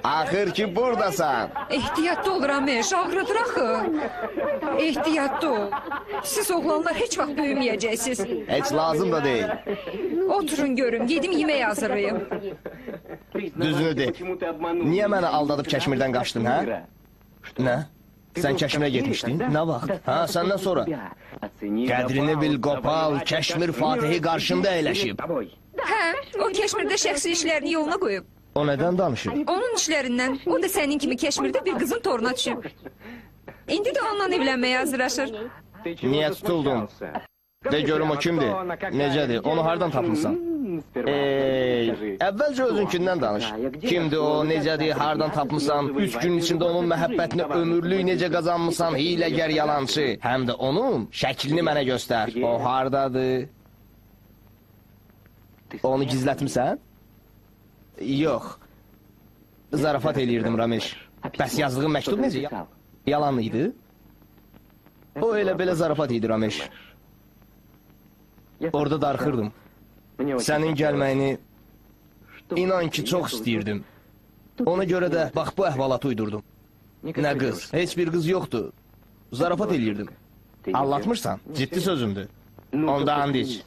[SPEAKER 1] axır ki buradasan.
[SPEAKER 3] Ehtiyatlı ol Rameş, ağrıdır axı. Ehtiyatlı ol. Siz oğlanlar heç vaxt böyüməyəcəksiniz.
[SPEAKER 1] Heç lazım da deyil.
[SPEAKER 3] Oturun görüm, gedim yemək hazırlayım.
[SPEAKER 1] Düzünü de. Niyə məni aldadıb Kəşmirdən qaçdın, hə? Nə? Sən Kəşmirə getmişdin? Nə vaxt? Hə, səndən sonra. Qədrini bil, Qopal, Kəşmir Fatihi qarşında əyləşib.
[SPEAKER 3] Hə, o Kəşmirdə şəxsi işlərini yoluna qoyub.
[SPEAKER 1] O nədən danışır?
[SPEAKER 3] Onun işlərindən, o da sənin kimi Kəşmirdə bir qızın toruna düşüb. İndi də onunla evlənməyə hazırlaşır.
[SPEAKER 1] Niyə tutuldun? De görüm o kimdir? Necədir? Onu hardan tapmısan? Əvvəlcə özünkindən danış. Kimdir o, necədir, hardan tapmısan? 3 gün içində onun məhəbbətini ömürlük necə qazanmısan, hiləgər yalançı. Həm də onun şəklini mənə göstər. O hardadır? Onu gizlətmisən? Yox. Zarafat eləyirdim, Ramesh. Bəs yazdığın məktub necə? Yalan idi? O elə belə zarafat idi, Ramesh. Orada darxırdım. Sənin gəlməyini inan ki, çox istəyirdim. Ona görə də bax bu əhvalatı uydurdum. Nə qız? Heç bir qız yoxdur. Zarafat eləyirdim.
[SPEAKER 2] Anlatmırsan, ciddi sözümdür. Onda and iç,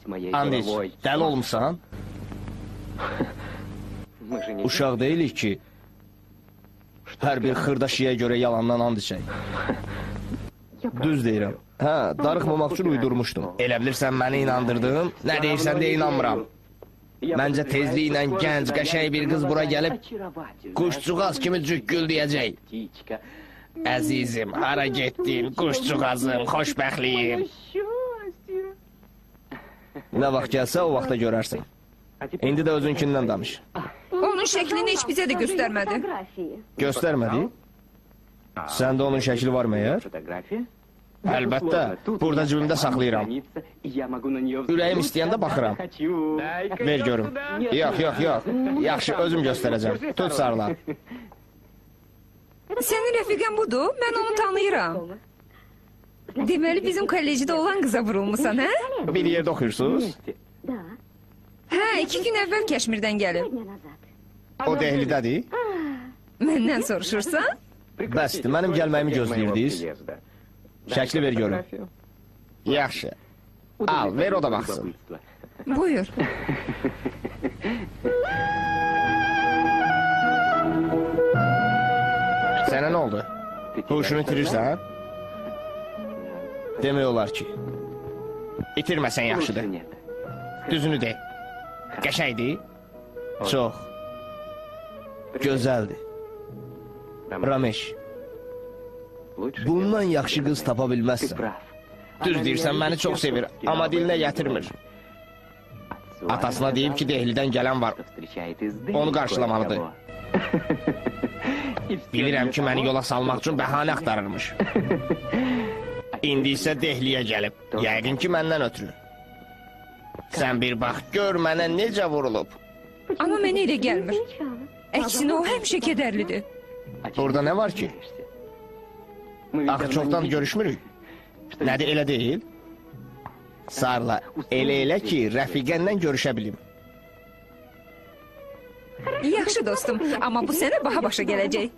[SPEAKER 2] dəli olmuşsan.
[SPEAKER 1] Uşaq deyilik ki, hər bir xırdaşiyə görə yalandan and içək. Düz deyirəm. Hə, darıxmamaq üçün uydurmuşdum.
[SPEAKER 2] Elə bilirsən məni inandırdın, nə deyirsən deyə inanmıram.
[SPEAKER 1] Məncə tezliklə gənc, qəşəng bir qız bura gəlib quşcuğaz kimi cükkül deyəcək.
[SPEAKER 2] Əzizim, hara getdin, quşcuğazım, xoşbəxtliyim.
[SPEAKER 1] Nə vaxt gəlsə o vaxta görərsən. İndi də özünkindən danış.
[SPEAKER 3] Onun şəklini heç bizə də göstərmədi.
[SPEAKER 1] Göstərmədi? Səndə onun şəkli var məyər?
[SPEAKER 2] Əlbəttə, burada cibimdə saxlayıram.
[SPEAKER 4] Ürəyim istəyəndə baxıram.
[SPEAKER 2] Ver görüm. Yox. Yaxşı, özüm göstərəcəm. Tut sarıla.
[SPEAKER 3] Sənin rəfiqən budur, mən onu tanıyıram. Deməli bizim kollecdə olan qıza vurulmusan, hə?
[SPEAKER 2] Bir yerdə oxuyursunuz?
[SPEAKER 3] Hə, 2 gün əvvəl Kəşmirdən gəlib.
[SPEAKER 2] O dəhlidədir.
[SPEAKER 3] Məndən soruşursan?
[SPEAKER 1] Bəsdir, mənim gəlməyimi gözləyirdiniz. Şəkli ver görüm.
[SPEAKER 2] Yaxşı. Al, ver o da baxsın.
[SPEAKER 3] Buyur.
[SPEAKER 2] Sənə nə oldu? Huşunu itirirsən?
[SPEAKER 1] Demək olar ki,
[SPEAKER 2] İtirməsən yaxşıdır. Düzünü de. Qəşəngdir.
[SPEAKER 1] çox gözəldir. Ramesh, bundan yaxşı qız tapa bilməzsən.
[SPEAKER 2] Düz deyirsən, məni çox sevir, amma dilinə gətirmir. Atasına deyib ki, Dehlidən gələn var. Onu qarşılamalıdır. Bilirəm ki, məni yola salmaq üçün bəhanə axtarırmış. İndi isə Dehliyə gəlib. Yəqin ki, məndən ötürü. Sən bir bax, gör mənə necə vurulub.
[SPEAKER 3] Amma mənə elə gəlmir. Əksinə o həmişə kədərlidir.
[SPEAKER 2] Burada nə var ki? Axı çoxdan görüşmürük. Nədir, elə deyil? Sarla, elə ki, rəfiqənlə görüşə bilim.
[SPEAKER 3] Yaxşı dostum, amma bu sənə baha başa gələcək.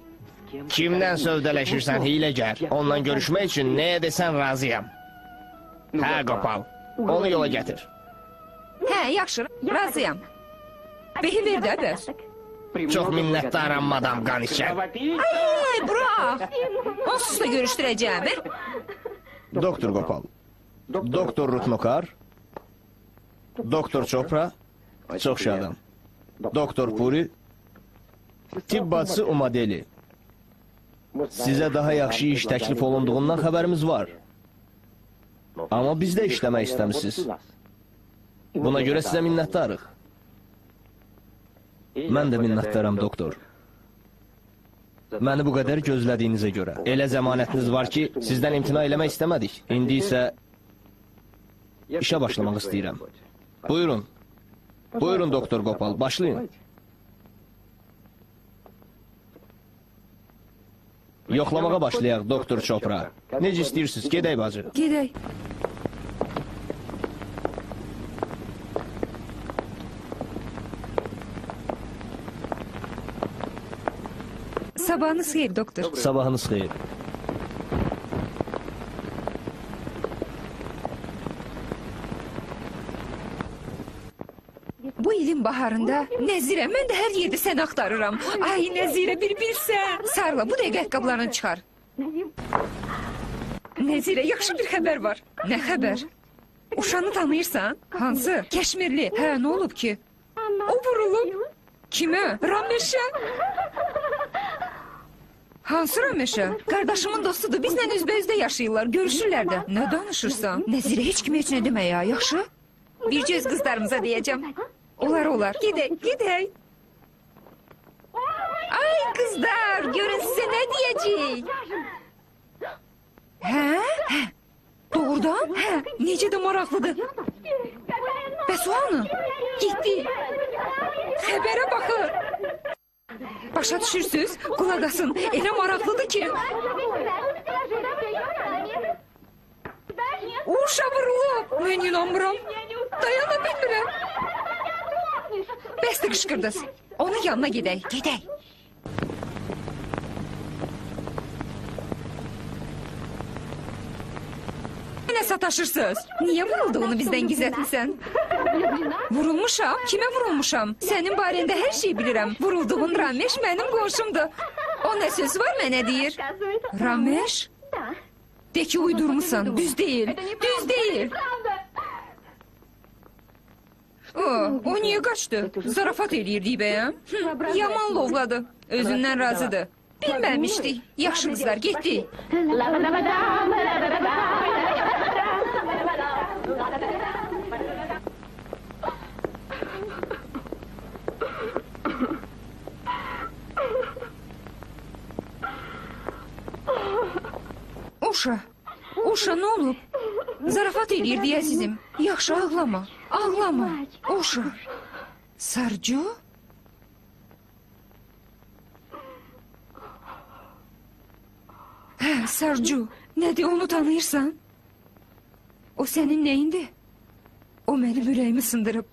[SPEAKER 2] Kimdən sövdələşirsən hiləgər? Onunla görüşmək üçün nəyə desən razıyam. Hə, Qopal, onu yola gətir.
[SPEAKER 3] Hə, yaxşı, razıyam. Behi ver də bəs.
[SPEAKER 2] Çox minnətdaram, madam qan içən.
[SPEAKER 3] Ay, bırak. Onsuz da görüşdürəcəm, hə?
[SPEAKER 1] Doktor Gopal, Doktor Rutnokar, Doktor Chopra, çox şadam. Doktor Puri, tibb bacısı Umadeli. Sizə daha yaxşı iş təklif olunduğundan xəbərimiz var. Amma bizdə işləmək istəmişsiniz. Buna görə sizə minnətdarıq. Mən də minnətdaram, doktor. Məni bu qədər gözlədiyinizə görə. Elə zəmanətiniz var ki, sizdən imtina eləmək istəmədik. İndi isə işə başlamaq istəyirəm. Buyurun. Buyurun, doktor Gopal, başlayın. Yoxlamağa başlayaq, doktor Chopra. Necə istəyirsiniz? Gedək, bacı.
[SPEAKER 3] Gedək. Sabahınız xeyir, doktor.
[SPEAKER 1] Sabahınız xeyir.
[SPEAKER 3] Bu ilin baharında Nəzirə, mən də hər yerdə səni axtarıram. Ay Nəzirə, bir bilsən. Sarla, bu dəqiqə ayaqqabılarını çıxar. Nəzirə, yaxşı bir xəbər var. Nə xəbər? Uşanı tanıyırsan? Hansı? Kəşmirli. Hə, nə olub ki? O vurulub. Kimə? Rameşə. Hansı Rameşə? Qardaşımın dostudur. Bizlə üzbəyüzdə yaşayırlar, görüşürlər də. Nə danışırsan? Nəzirə, heç kimə heç nə demə ya, yaxşı? Bir göz qızlarımıza deyəcəm. Olar. Gedək, gedək. Ay qızlar, görün sizə nə deyəcək? Hə? Doğrudan? Hə, necə də maraqlıdır. Bəs o hanı? Getdi. Xəbərə baxın. Başa düşürsünüz? Qulaq asın, elə maraqlıdır ki. Uşa vurulub. Mən inanmıram. Dayana bilmirəm. Bəsdir qışqırdınız. Onun yanına gedək. Gedək. Nə sataşırsınız? Niyə vurulduğunu bizdən gizlətmirsən? Vurulmuşam? Kimə vurulmuşam? Sənin barəndə hər şeyi bilirəm. Vurulduğun Ramesh mənim qonşumdur. O nə söz var mənə deyir? Ramesh? De ki uydurmusan. Düz deyil. Düz deyil. O niyə qaçdı? Zarafat eləyirdik bəyəm? Yaman lovladı. Özündən razıdır. Bilməmişdik. Yaxşı qızlar, getdik. Uşa nə olub? Zarafat eləyirdi əzizim. Yaxşı ağlama. Ağlama. Uşa. Sarcu? Hə, Sarcu. Nədir, onu tanıyırsan? O sənin nəyindi? O mənim ürəyimi sındırıb.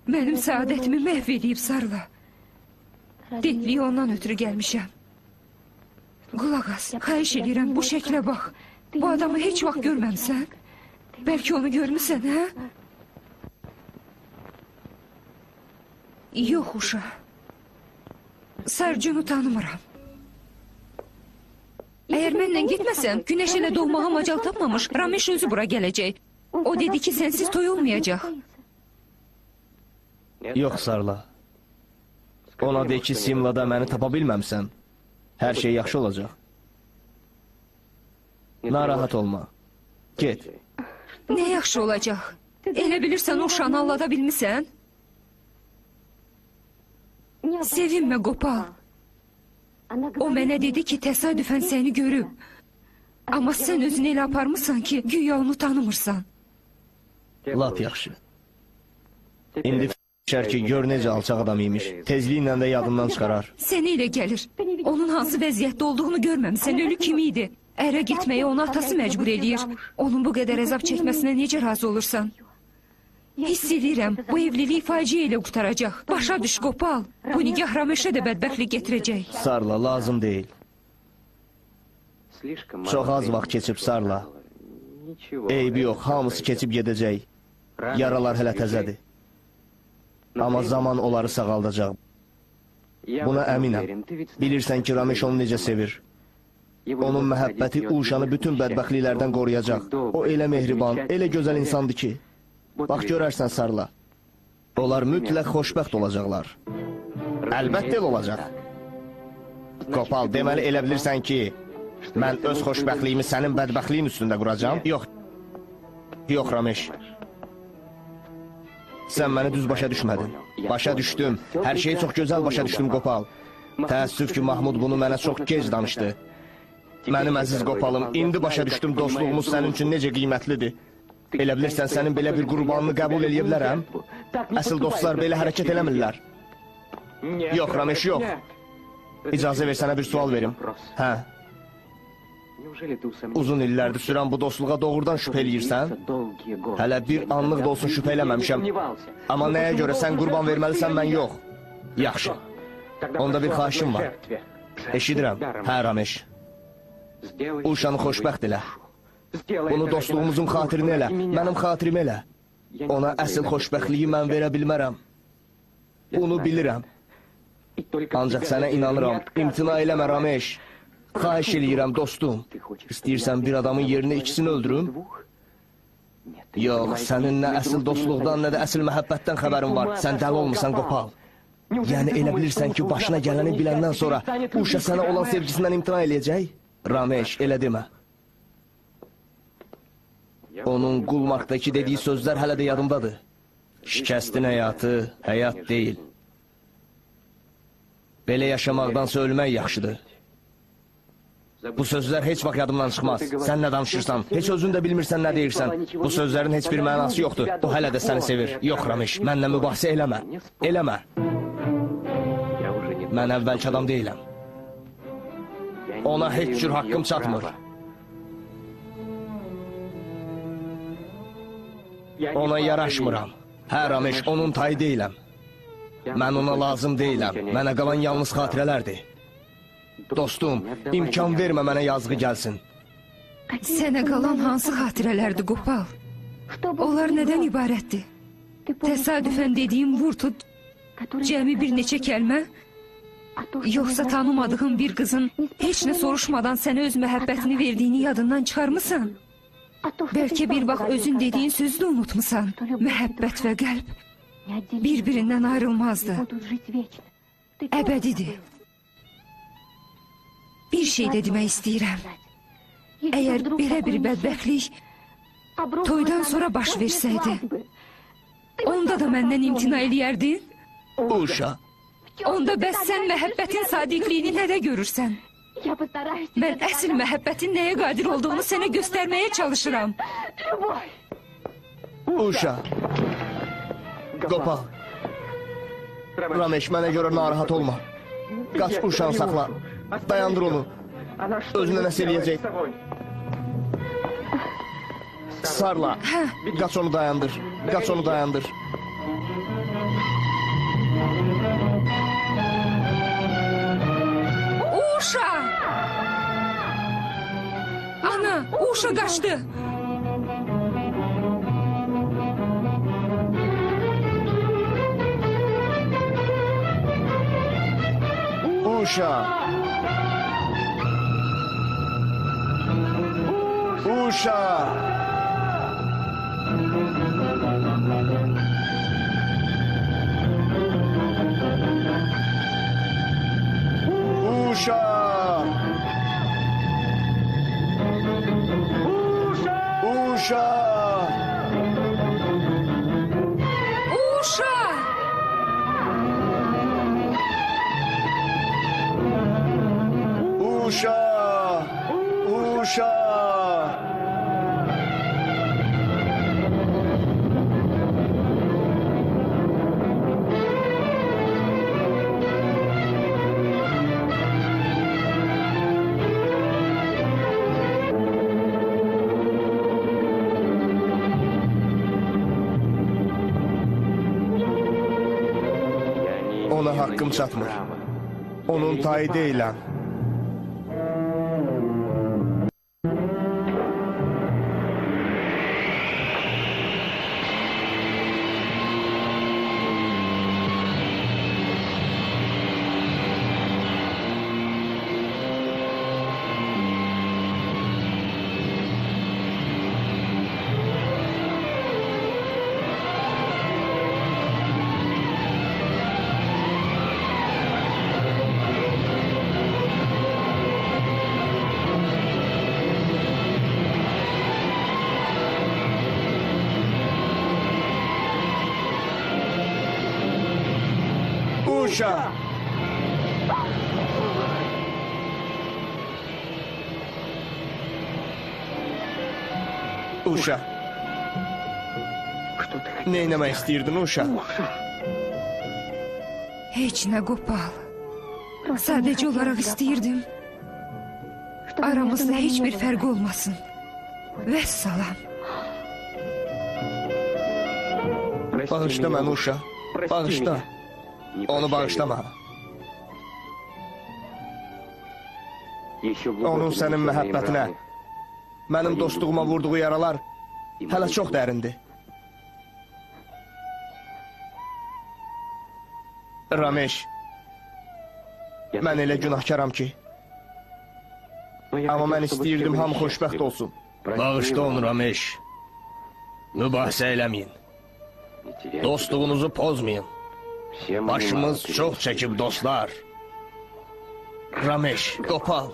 [SPEAKER 3] Mənim saadətimi məhv edib Sarla. Delilik ondan ötürü gəlmişəm. Qulaq as, xahiş edirəm, bu şəklə bax. Bu adamı heç vaxt görməmsən. Bəlkə onu görmüsən, hə? Yox, uşa. Sarcunu tanımıram. Əgər mənlə getməsən, günəş elə doğmağa macal tapmamış, Ramesh özü bura gələcək. O dedi ki, sənsiz toy olmayacaq.
[SPEAKER 1] Yox, Sarla. Ona de ki, Simlada məni tapa bilməmsən. Hər şey yaxşı olacaq. Narahat olma. Get.
[SPEAKER 3] Nə yaxşı olacaq? Elə bilirsən o uşağını allada bilmisən? Sevinmə, Qopal. O mənə dedi ki, təsadüfən səni görüb. Amma sən özünü elə aparmısan ki, güya onu tanımırsan.
[SPEAKER 1] Lap yaxşı. İndi fikir ki, gör necə alçaq adam imiş. Tezliklə də yadından çıxarar.
[SPEAKER 3] Sənə elə gəlir. Onun hansı vəziyyətdə olduğunu görməmsən, ölü kimi idi. Ərə getməyə onu atası məcbur eləyir. Onun bu qədər əzab çəkməsinə necə razı olursan? Hiss edirəm, bu evlilik faciə ilə qurtaracaq. Başa düş, Qopal. Bu nigah Rameshə də bədbəxtlik gətirəcək.
[SPEAKER 1] Sarla, lazım deyil. Çox az vaxt keçib, Sarla. Eybi yox, hamısı keçib gedəcək. Yaralar hələ təzədir. Amma zaman onları sağaldacaq. Buna əminəm. Bilirsən ki, Ramesh onu necə sevir. Onun məhəbbəti Uşanı bütün bədbəxtliklərdən qoruyacaq. O elə mehriban, elə gözəl insandır ki. Bax, görərsən, Sarla. Onlar mütləq xoşbəxt olacaqlar. Əlbəttə elə olacaq. Qopal, deməli elə bilirsən ki, mən öz xoşbəxtliyimi sənin bədbəxtliyin üstündə quracam? Yox. Yox, Ramesh. Sən məni düz başa düşmədin. Başa düşdüm. Hər şeyi çox gözəl başa düşdüm, Qopal. Təəssüf ki, Mahmud bunu mənə çox gec danışdı. Mənim əziz Qopalım, indi başa düşdüm dostluğumuz sənin üçün necə qiymətlidir. Elə bilirsən, sənin belə bir qurbanını qəbul edə bilərəm? Əsl dostlar belə hərəkət eləmirlər. Yox, Ramesh, yox. İcazə ver, sənə bir sual verim. Hə. Uzun illərdir sürən bu dostluğa doğrudan şübhə eləyirsən? Hələ bir anlıq da olsun şübhə eləməmişəm. Amma nəyə görə sən qurban verməlisən, mən yox. Yaxşı. Onda bir xahişim var. Eşidirəm. Hə, Ramesh. Uşanı xoşbəxt elə. Bunu dostluğumuzun xatirinə elə, mənim xatirimə elə. Ona əsl xoşbəxtliyi mən verə bilmərəm. Bunu bilirəm. Ancaq sənə inanıram. İmtina eləmə, Ramesh. Xahiş eləyirəm, dostum. İstəyirsən bir adamın yerinə ikisini öldürüm? Yox, sənin nə əsl dostluqdan, nə də əsl məhəbbətdən xəbərin var. Sən dəli olmuşsan, Qopal. Yəni elə bilirsən ki, başına gələni biləndən sonra Uşa sənə olan sevgisindən imtina eləyəcək? Ramesh, elə demə. Onun Qulmaqdakı dediyi sözlər hələ də yadımdadır. Şikəstin həyatı, həyat deyil. Belə yaşamaqdansa ölmək yaxşıdır. Bu sözlər heç vaxt yadımdan çıxmaz. Sən nə danışırsan, heç özün də bilmirsən nə deyirsən. Bu sözlərin heç bir mənası yoxdur. O hələ də səni sevir. Yox, Ramesh, mənlə mübahisə eləmə. Eləmə. Mən əvvəlki adam deyiləm. Ona heç cür haqqım çatmır. Ona yaraşmıram. Hə, Ramesh, onun tayı deyiləm. Mən ona lazım deyiləm. Mənə qalan yalnız xatirələrdir. Dostum, imkan vermə mənə yazığı gəlsin.
[SPEAKER 3] Sənə qalan hansı xatirələrdir, Qopal? Onlar nədən ibarətdir? Təsadüfən dediyim vur tut, cəmi bir neçə kəlmə? Yoxsa tanımadığın bir qızın heç nə soruşmadan sənə öz məhəbbətini verdiyini yadından çıxarmısan? Bəlkə bir vaxt özün dediyin sözü də unutmusan. Məhəbbət və qəlb bir-birindən ayrılmazdı. Əbədidir. Bir şey də demək istəyirəm. Əgər belə bir bədbəxtlik toydan sonra baş versəydi, onda da məndən imtina eləyərdin?
[SPEAKER 1] Uşa,
[SPEAKER 3] Onda bəs sən məhəbbətin sadiqliyini nədə görürsən? Mən əsl məhəbbətin nəyə qadir olduğunu sənə göstərməyə çalışıram.
[SPEAKER 1] Uşa. Qopal. Ramesh, mənə görə narahat olma. Qaç Uşanı saxla. Dayandır onu. Özünə nəsə eləyəcək. Sarla. Qaç onu dayandır. Qaç onu dayandır.
[SPEAKER 3] Uşa! Ana, Uşa qaçdı.
[SPEAKER 1] Uşa! Uşa! Uşa! Uşa!
[SPEAKER 3] Uşa!
[SPEAKER 1] Uşa! Uşa! Ona hakkım çatmır. Onun tayı değilim. Uşa! Uşa! Neyləmək istəyirdin Uşa?
[SPEAKER 3] Heç nə, Qopal. Sadəcə olaraq istəyirdim. Aramızda heç bir fərq olmasın. Vəssalam.
[SPEAKER 1] Bağışla məni Uşa. Bağışla. Onu bağışlama. Onun sənin məhəbbətinə, mənim dostluğuma vurduğu yaralar hələ çox dərindir. Ramesh, mən elə günahkaram ki. Amma mən istəyirdim hamı xoşbəxt olsun. Bağışla onu Ramesh. Mübahisə eləməyin. Dostluğunuzu pozmayın. Başımız çox çəkib dostlar. Ramesh, Qopal.